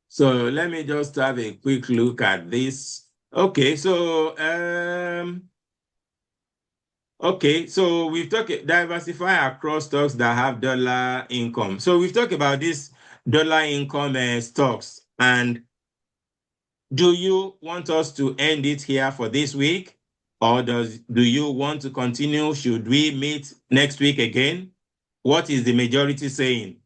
So let me just have a quick look at this. Okay, so we've talked diversify across stocks that have dollar income. So we've talked about this dollar income stocks. And do you want us to end it here for this week? Or do you want to continue? Should we meet next week again? What is the majority saying?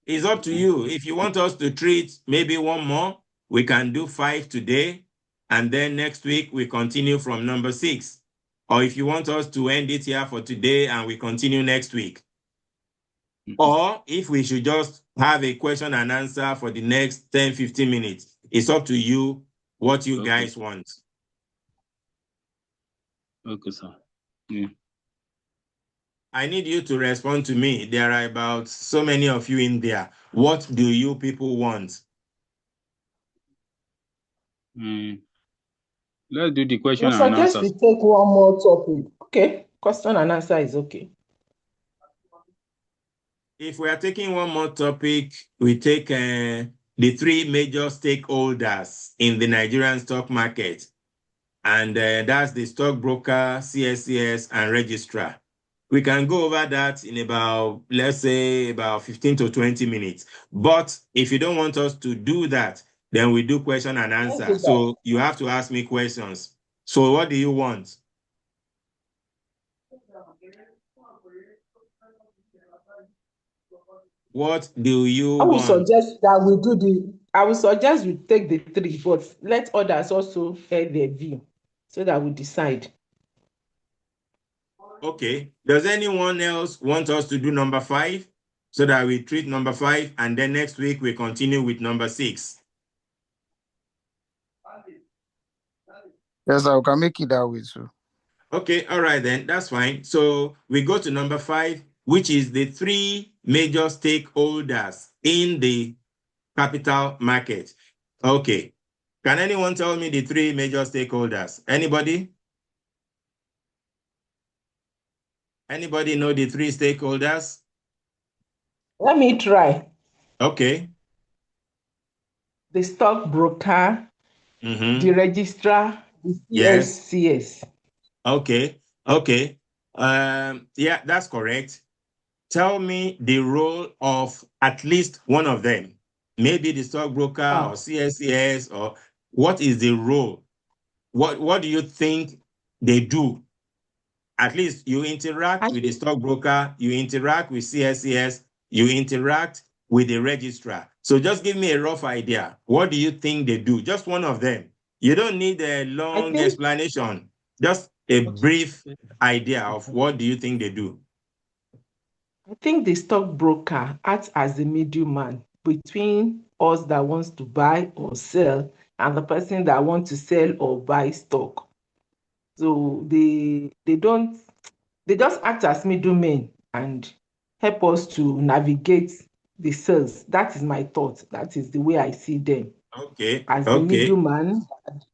It's up to you. If you want us to treat maybe one more, we can do 5 today, and then next week we continue from number 6. Or if you want us to end it here for today and we continue next week. Or if we should just have a question and answer for the next 10, 15 minutes. It's up to you what you guys want. Okay, sir. Yeah. I need you to respond to me. There are about so many of you in there. What do you people want? Let's do the question We and suggest answers. we take one more topic. Okay, question and answer is okay. If we are taking one more topic, we take the 3 major stakeholders in the Nigerian stock market. And that's the stockbroker, CSCS, and registrar. We can go over that in about, let's say, about 15 to 20 minutes. But if you don't want us to do that, then we do question and answer. So you have to ask me questions. So what do you want? What do you want? I will suggest we take the 3, but let others also hear their view so that we decide. Okay. Does anyone else want us to do number 5 so that we treat number 5 and then next week we continue with number 6? Yes, I can make it that way too. Okay, all right then, that's fine. So we go to number 5, which is the 3 major stakeholders in the capital market. Okay. Can anyone tell me the 3 major stakeholders? Anybody? Anybody know the 3 stakeholders? Let me try. Okay. The stockbroker, the registrar, the Yes. CSCS. Okay. Yeah, that's correct. Tell me the role of at least one of them. Maybe the stockbroker or CSCS, or what is the role? What do you think they do? At least you interact with the stockbroker, you interact with CSCS, you interact with the registrar. So just give me a rough idea. What do you think they do? Just one of them. You don't need a long explanation. Just a brief idea of what do you think they do. I think the stockbroker acts as the middleman between us that wants to buy or sell and the person that wants to sell or buy stock. So they just act as middlemen and help us to navigate the sales. That is my thought. That is the way I see them. Okay. As the middleman,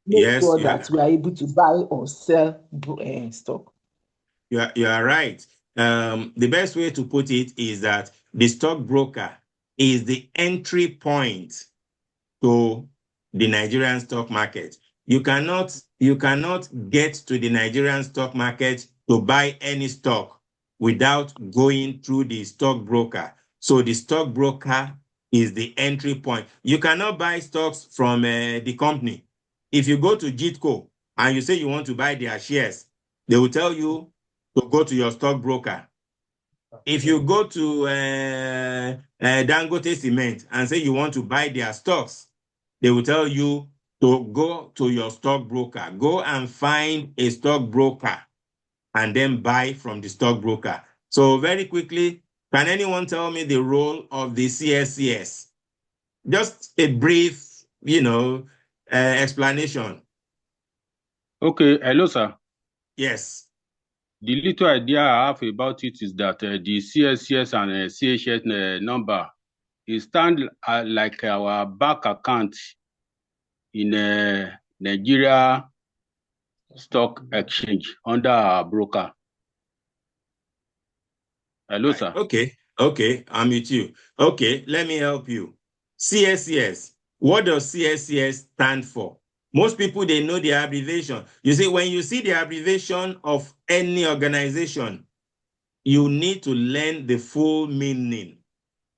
make sure that we are able to buy or sell stock. You are right. The best way to put it is that the stockbroker is the entry point to the Nigerian stock market. You cannot get to the Nigerian stock market to buy any stock without going through the stockbroker. So the stockbroker is the entry point. You cannot buy stocks from the company. If you go to JITCO and you say you want to buy their shares, they will tell you to go to your stockbroker. If you go to Dangote Cement and say you want to buy their stocks, they will tell you to go to your stockbroker. Go and find a stockbroker and then buy from the stockbroker. So very quickly, can anyone tell me the role of the CSCS? Just a brief, explanation. Okay, hello, sir. Yes. The little idea I have about it is that the CSCS and CHS number is stand like our bank account in Nigeria Stock Exchange under our broker. Hello, Right. sir. Okay, I'm with you. Okay, let me help you. CSCS. What does CSCS stand for? Most people, they know the abbreviation. You see, when you see the abbreviation of any organization, you need to learn the full meaning.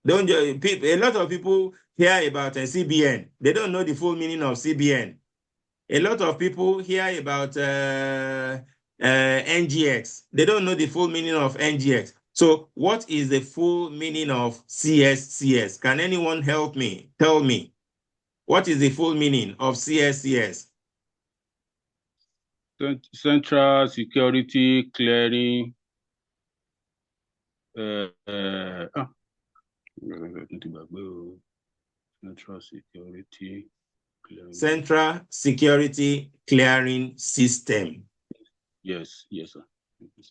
Don't you, a lot of people hear about CBN. They don't know the full meaning of CBN. A lot of people hear about NGX. They don't know the full meaning of NGX. So what is the full meaning of CSCS? Can anyone help me? Tell me. What is the full meaning of CSCS? Central Security Clearing. Central Security Clearing. Central Security Clearing System. Yes, sir.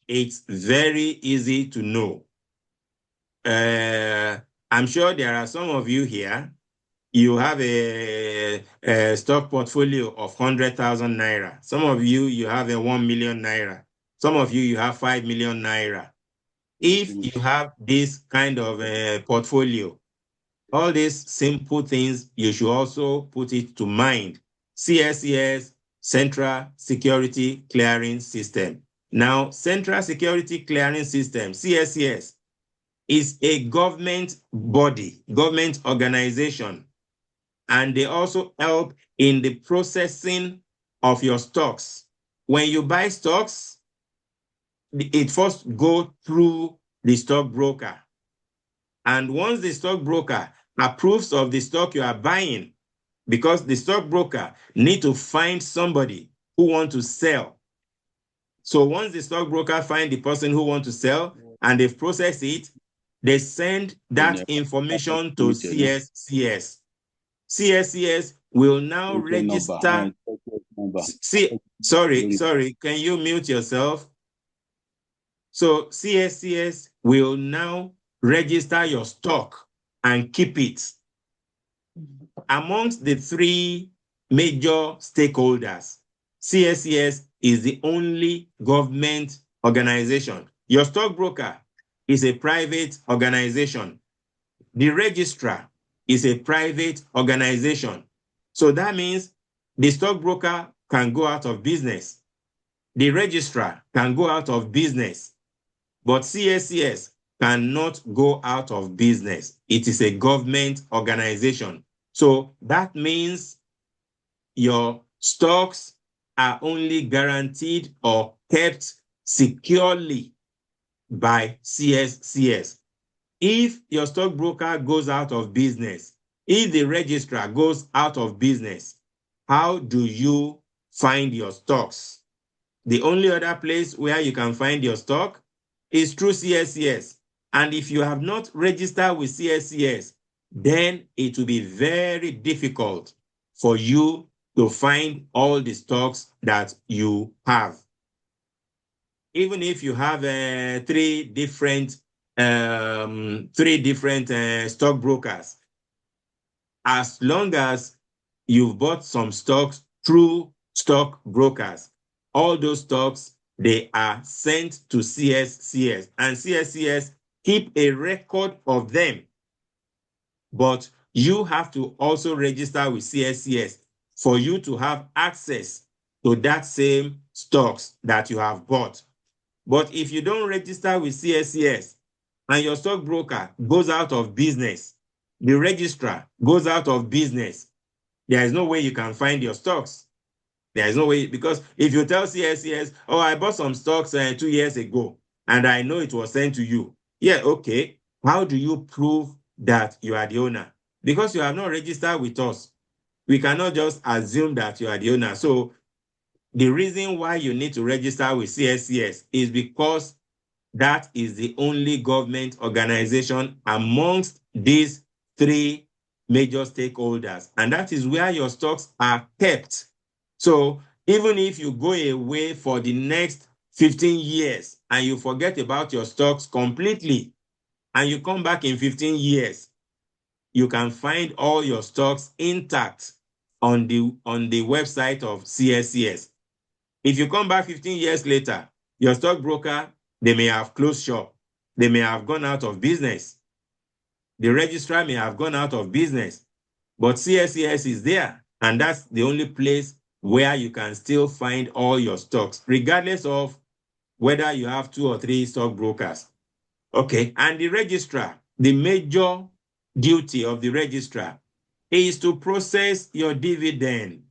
It's very easy to know. I'm sure there are some of you here, you have a stock portfolio of 100,000 naira. Some of you, you have a 1 million naira. Some of you, you have 5 million naira. If you have this kind of portfolio, all these simple things, you should also put it to mind. CSCS, Central Security Clearing System. Now, Central Security Clearing System, CSCS, is a government body, government organization, and they also help in the processing of your stocks. When you buy stocks, it first goes through the stockbroker. And once the stockbroker approves of the stock you are buying, because the stockbroker need to find somebody who want to sell. So once the stockbroker find the person who want to sell and they've processed it, they send that information to CSCS. CSCS will now register. Sorry, can you mute yourself? So CSCS will now register your stock and keep it. Amongst the three major stakeholders, CSCS is the only government organization. Your stockbroker is a private organization. The registrar is a private organization. So that means the stockbroker can go out of business. The registrar can go out of business. But CSCS cannot go out of business. It is a government organization. So that means your stocks are only guaranteed or kept securely by CSCS. If your stockbroker goes out of business, if the registrar goes out of business, how do you find your stocks? The only other place where you can find your stock is through CSCS. And if you have not registered with CSCS, then it will be very difficult for you to find all the stocks that you have. Even if you have three different stockbrokers, as long as you've bought some stocks through stockbrokers, all those stocks, they are sent to CSCS, and CSCS keep a record of them. But you have to also register with CSCS for you to have access to that same stocks that you have bought. But if you don't register with CSCS and your stockbroker goes out of business, the registrar goes out of business, there is no way you can find your stocks. There is no way, because if you tell CSCS, oh, I bought some stocks 2 years ago and I know it was sent to you. Yeah, okay. How do you prove that you are the owner? Because you have not registered with us. we cannot just assume that you are the owner. So the reason why you need to register with CSCS is because that is the only government organization amongst these three major stakeholders. And that is where your stocks are kept. So even if you go away for the next 15 years and you forget about your stocks completely, and you come back in 15 years, you can find all your stocks intact on the website of CSCS. If you come back 15 years later, your stockbroker, they may have closed shop. They may have gone out of business. The registrar may have gone out of business. But CSCS is there. And that's the only place where you can still find all your stocks, regardless of whether you have 2 or 3 stockbrokers. Okay. And the registrar, the major duty of the registrar is to process your dividend.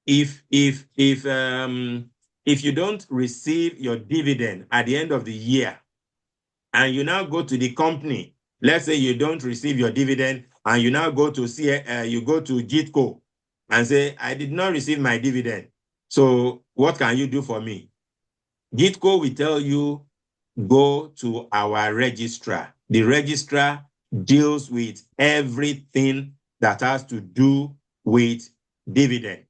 If you don't receive your dividend at the end of the year, and you now go to the company, let's say you don't receive your dividend, and you now go to you go to JITCO and say, I did not receive my dividend. So what can you do for me? JITCO will tell you, go to our registrar. The registrar deals with everything that has to do with dividend.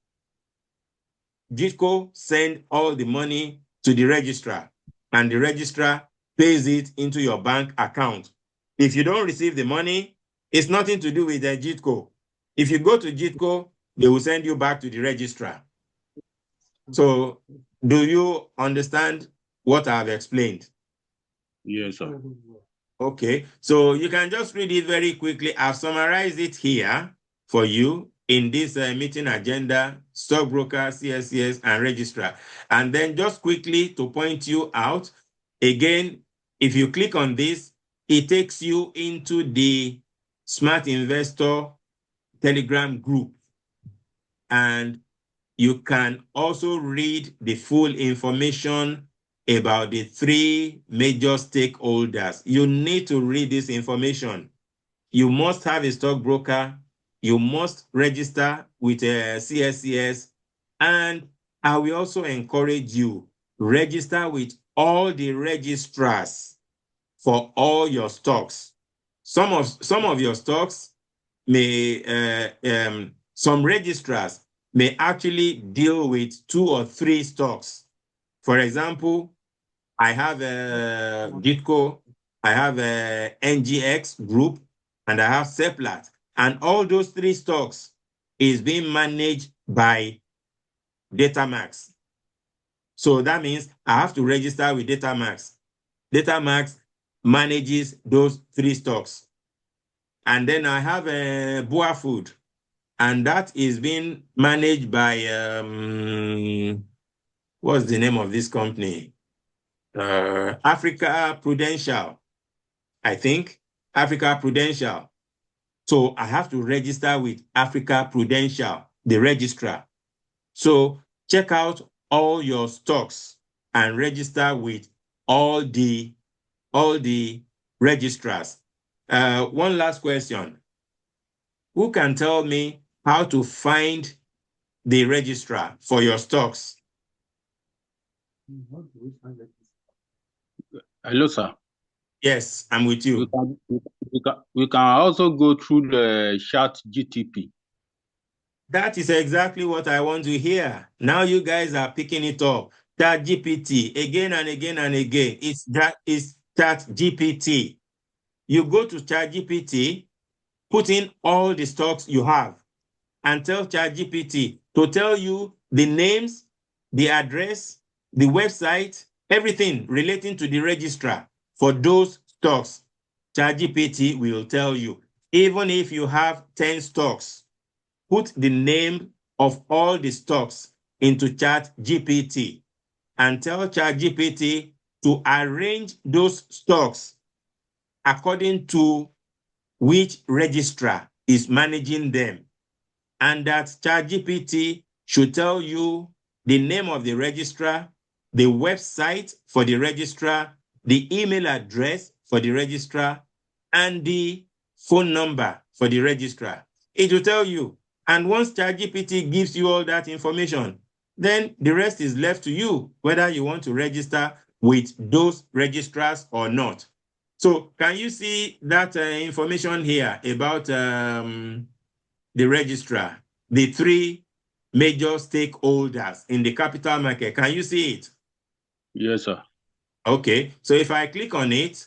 JITCO send all the money to the registrar, and the registrar pays it into your bank account. If you don't receive the money, it's nothing to do with the JITCO. If you go to JITCO, they will send you back to the registrar. So, do you understand what I've explained? Yes, sir. Okay, so you can just read it very quickly. I've summarized it here for you in this meeting agenda: stockbroker, CSCS, and registrar. And then just quickly to point you out, again, if you click on this, it takes you into the Smart Investor Telegram group. And you can also read the full information about the 3 major stakeholders. You need to read this information. You must have a stockbroker. You must register with a CSCS. And I will also encourage you, register with all the registrars for all your stocks. Some of your stocks may, some registrars may actually deal with 2 or 3 stocks. For example, I have a JITCO, I have a NGX group, and I have Seplat. And all those 3 stocks is being managed by Datamax. So that means I have to register with Datamax. Datamax manages those 3 stocks. And then I have a Boa Food, and that is being managed by, what's the name of this company? Africa Prudential, I think. Africa Prudential. So I have to register with Africa Prudential, the registrar. So check out all your stocks and register with all the registrars. One last question. Who can tell me how to find the registrar for your stocks? Hello, sir. Yes, I'm with you. We can also go through the chat GTP. That is exactly what I want to hear. Now you guys are picking it up. Chat GPT again and again and again. It's Chat GPT. You go to Chat GPT, put in all the stocks you have, and tell Chat GPT to tell you the names, the address, the website, everything relating to the registrar for those stocks. Chat GPT will tell you. Even if you have 10 stocks, put the name of all the stocks into Chat GPT and tell Chat GPT to arrange those stocks according to which registrar is managing them. And that Chat GPT should tell you the name of the registrar, the website for the registrar, the email address for the registrar, and the phone number for the registrar. It will tell you. And once ChatGPT gives you all that information, then the rest is left to you, whether you want to register with those registrars or not. So can you see that information here about the registrar, the three major stakeholders in the capital market? Can you see it? Yes, sir. Okay, so if I click on it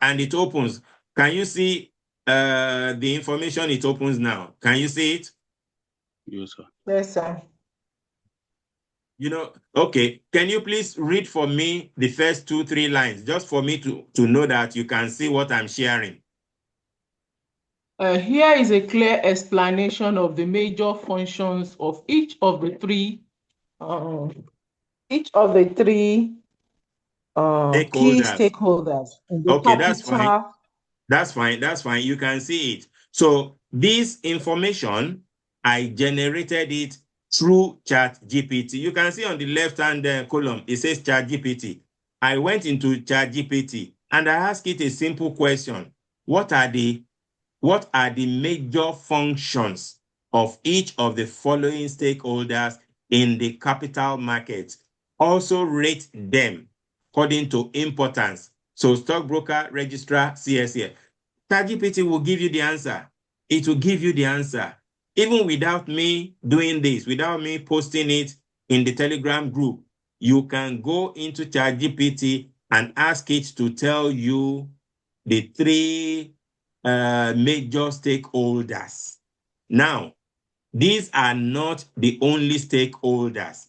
and it opens, can you see the information it opens now? Can you see it? Yes, sir. Yes, sir. Okay, can you please read for me the first 2-3 lines, just for me to know that you can see what I'm sharing? Here is a clear explanation of the major functions of each of the three key stakeholders in the Okay, that's fine. capital. That's fine. You can see it. So this information, I generated it through ChatGPT. You can see on the left-hand column, it says ChatGPT. I went into ChatGPT and I asked it a simple question. What are the major functions of each of the following stakeholders in the capital market? Also rate them according to importance. So stockbroker, registrar, CSA. ChatGPT will give you the answer. It will give you the answer. Even without me doing this, without me posting it in the Telegram group, you can go into ChatGPT and ask it to tell you the three major stakeholders. Now, these are not the only stakeholders,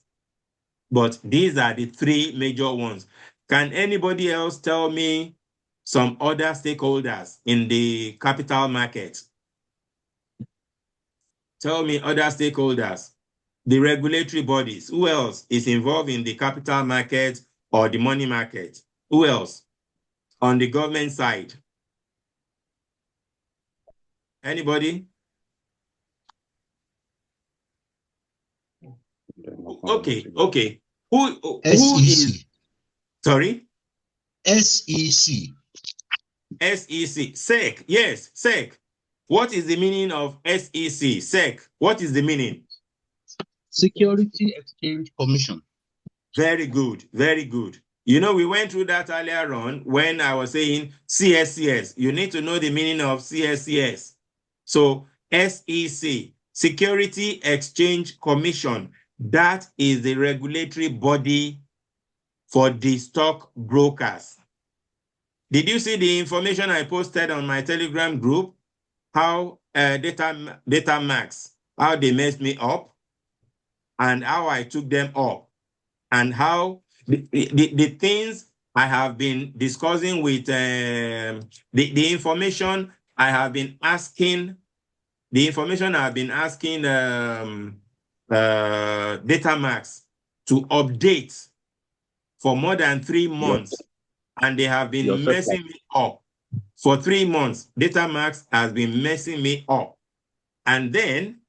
but these are the three major ones. Can anybody else tell me some other stakeholders in the capital market? Tell me other stakeholders. The regulatory bodies. Who else is involved in the capital market or the money market? Who else? On the government side. Anybody? Okay. Who is? Sorry? SEC. SEC. Yes, SEC. What is the meaning of SEC? SEC. What is the meaning? Security Exchange Commission. Very good. We went through that earlier on when I was saying CSCS. You need to know the meaning of CSCS. So SEC, Security Exchange Commission, that is the regulatory body for the stock brokers. Did you see the information I posted on my Telegram group? How data max, how they messed me up and how I took them up, and how the things I have been discussing with the information I have been asking, Datamax to update for more than 3 months, and they have been messing me up. For 3 months, Datamax has been messing me up. And then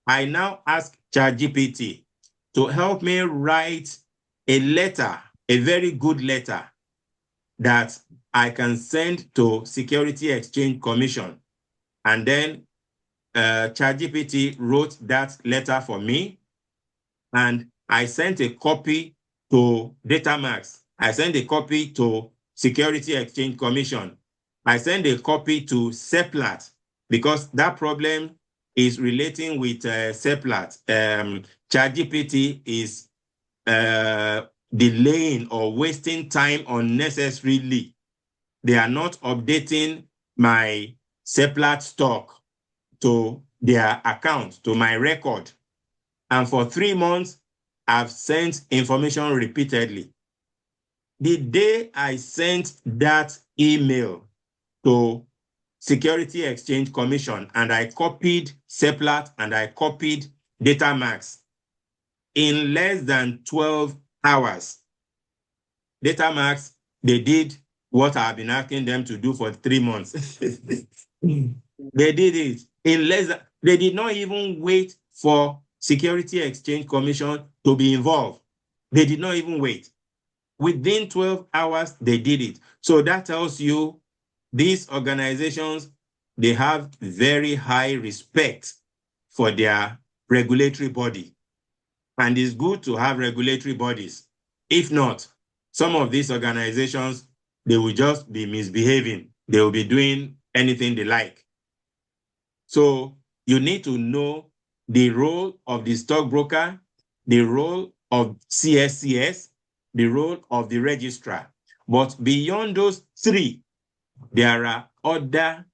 I now ask ChatGPT to help me write a letter, a very good letter that I can send to Security Exchange Commission. And then ChatGPT wrote that letter for me, and I sent a copy to Datamax. I sent a copy to Security Exchange Commission. I sent a copy to Seplat because that problem is relating with Seplat. ChatGPT is delaying or wasting time unnecessarily. They are not updating my Seplat stock to their account, to my record. And for 3 months, I've sent information repeatedly. The day I sent that email to Security Exchange Commission and I copied Seplat and I copied Datamax, in less than 12 hours, Datamax, they did what I've been asking them to do for 3 months. They did it in less than, they did not even wait for Security Exchange Commission to be involved. They did not even wait. Within 12 hours, they did it. So that tells you these organizations, they have very high respect for their regulatory body. And it's good to have regulatory bodies. If not, some of these organizations, they will just be misbehaving. They will be doing anything they like. So you need to know the role of the stockbroker, the role of CSCS, the role of the registrar. But beyond those three, there are other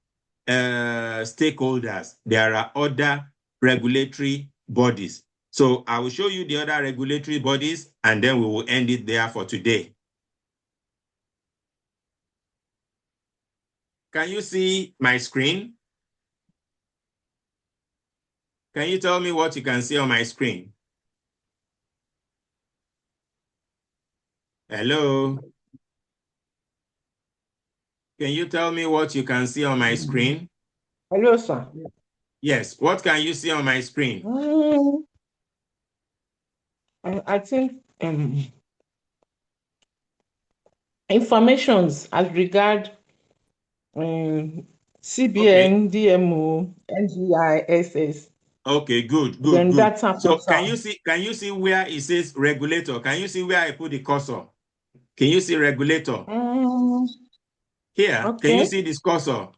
stakeholders. There are other regulatory bodies. So I will show you the other regulatory bodies, and then we will end it there for today. Can you see my screen? Can you tell me what you can see on my screen? Hello? Can you tell me what you can see on my screen? Hello, sir. Yes, what can you see on my screen? I think informations as regard CBN, DMO, NGISS. Okay, good. Then data So portal. can you see where it says regulator? Can you see where I put the cursor? Can you see regulator? Here, Okay. can you see this cursor?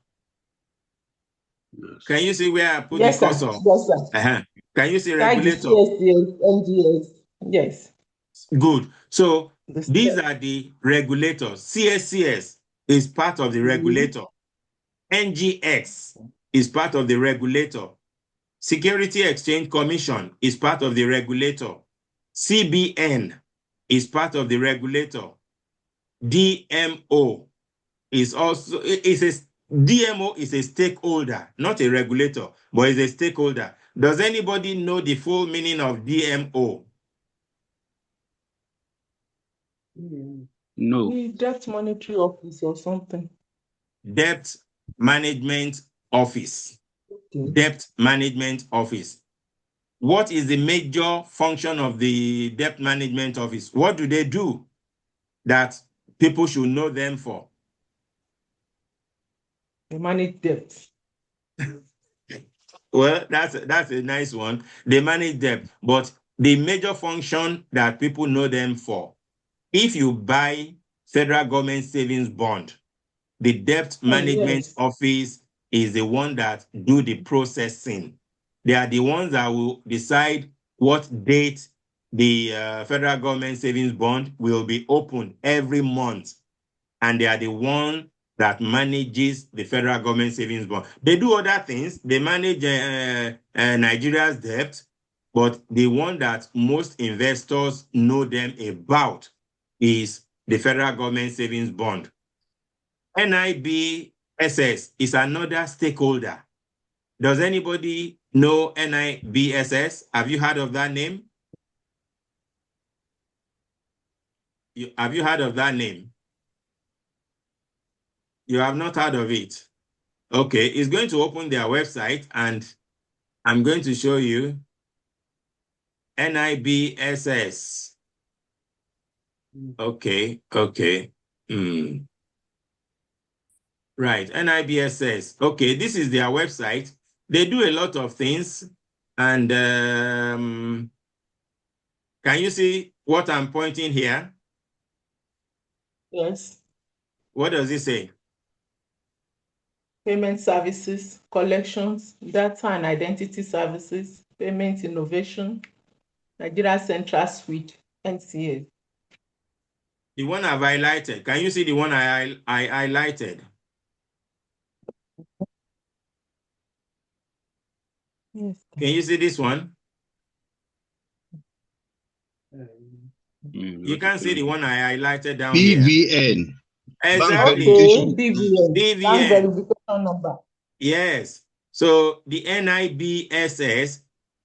Yes. Can you see where I put Yes, the sir. cursor? Yes, sir. Can you see Like the regulator? CSCS, NGS. Yes. Good. So This- these are the regulators. CSCS is part of the regulator. NGX is part of the regulator. Security Exchange Commission is part of the regulator. CBN is part of the regulator. DMO is also DMO is a stakeholder, not a regulator, but is a stakeholder. Does anybody know the full meaning of DMO? No. The debt monetary office or something. Debt Management Office. Okay. Debt Management Office. What is the major function of the Debt Management Office? What do they do that people should know them for? They manage debt. Well, that's a nice one. They manage debt, but the major function that people know them for, if you buy federal government savings bond, the Debt Management Yes. Office is the one that do the processing. They are the ones that will decide what date the federal government savings bond will be opened every month. And they are the one that manages the federal government savings bond. They do other things. They manage Nigeria's debt, but the one that most investors know them about is the federal government savings bond. NIBSS is another stakeholder. Does anybody know NIBSS? Have you heard of that name? Have you heard of that name? You have not heard of it. Okay, it's going to open their website and I'm going to show you NIBSS. Okay. Right, NIBSS. Okay, this is their website. They do a lot of things. And can you see what I'm pointing here? Yes. What does it say? Payment services, collections, data and identity services, payment innovation, Nigeria Central Suite, NCA. The one I've highlighted. Can you see the one I highlighted? Yes. Can you see this one? You can't see the one I highlighted down here. BVN. Exactly. Okay, BVN. Bank BVN. verification number. Yes. So the NIBSS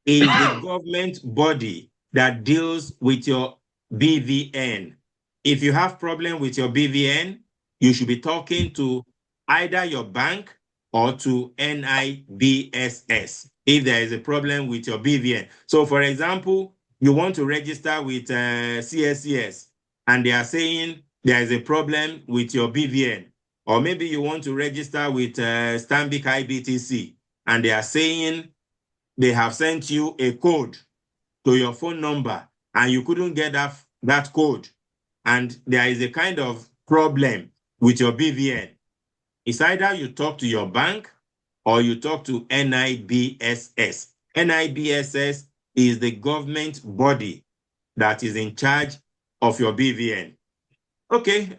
is the government body that deals with your BVN. If you have problem with your BVN, you should be talking to either your bank or to NIBSS if there is a problem with your BVN. So for example, you want to register with CSCS and they are saying there is a problem with your BVN. Or maybe you want to register with Stanbic IBTC and they are saying they have sent you a code to your phone number and you couldn't get that code, and there is a kind of problem with your BVN, it's either you talk to your bank or you talk to NIBSS. NIBSS is the government body that is in charge of your BVN. Okay,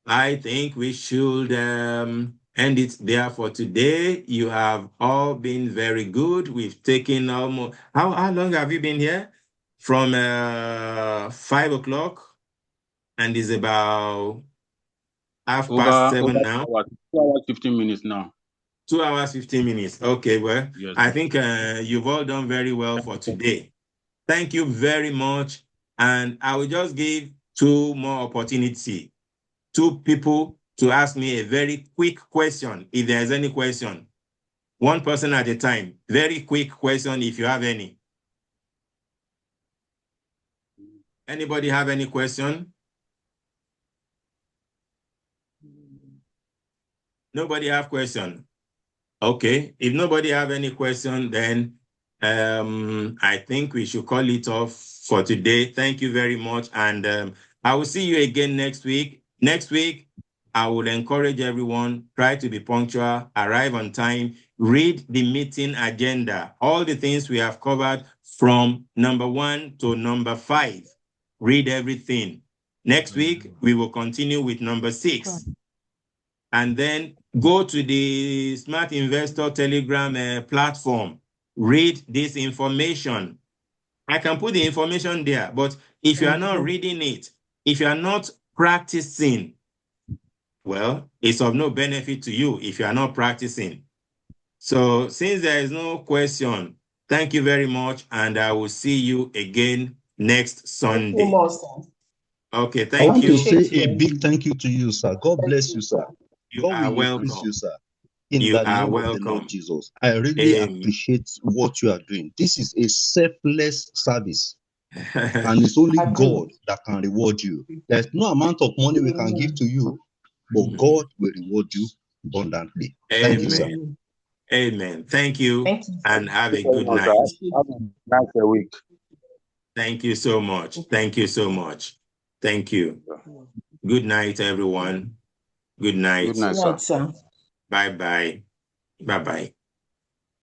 I think we should end it there for today. You have all been very good. We've taken almost, how long have you been here? From 5 o'clock, and it's about 7:30 now. 2 hours, 15 minutes now. 2 hours, 15 minutes. Okay, well, Yes. I think you've all done very well for today. Thank you very much. And I will just give 2 more opportunities. 2 people to ask me a very quick question, if there's any question. 1 person at a time. Very quick question, if you have any. Anybody have any question? Nobody have question? Okay, if nobody have any question, then I think we should call it off for today. Thank you very much. And I will see you again next week. Next week, I would encourage everyone, try to be punctual, arrive on time, read the meeting agenda, all the things we have covered from number 1 to number 5. Read everything. Next week, we will continue with number 6. And then go to the Smart Investor Telegram platform. Read this information. I can put the information there, but if you are not reading it, if you are not practicing, well, it's of no benefit to you if you are not practicing. So since there is no question, thank you very much, and I will see you again next Sunday. Thank you, Master. Okay, I thank want you. to say a big thank you to you, sir. God bless you, sir. You God are will increase welcome. you, sir. In You the are name of the Lord welcome. Jesus. I really Amen. appreciate what you are doing. This is a selfless service, and it's only God that can reward you. There's no amount of money we can give to you, but God will reward you abundantly. Thank you, sir. Amen. Amen. Thank you, Thank you. and have a Thank you good very much, night. sir. Have a nice week. Thank you so much. Thank you so much. Thank you. Good night, everyone. Good night. Good night, Good night, sir. sir. Bye-bye. Bye-bye.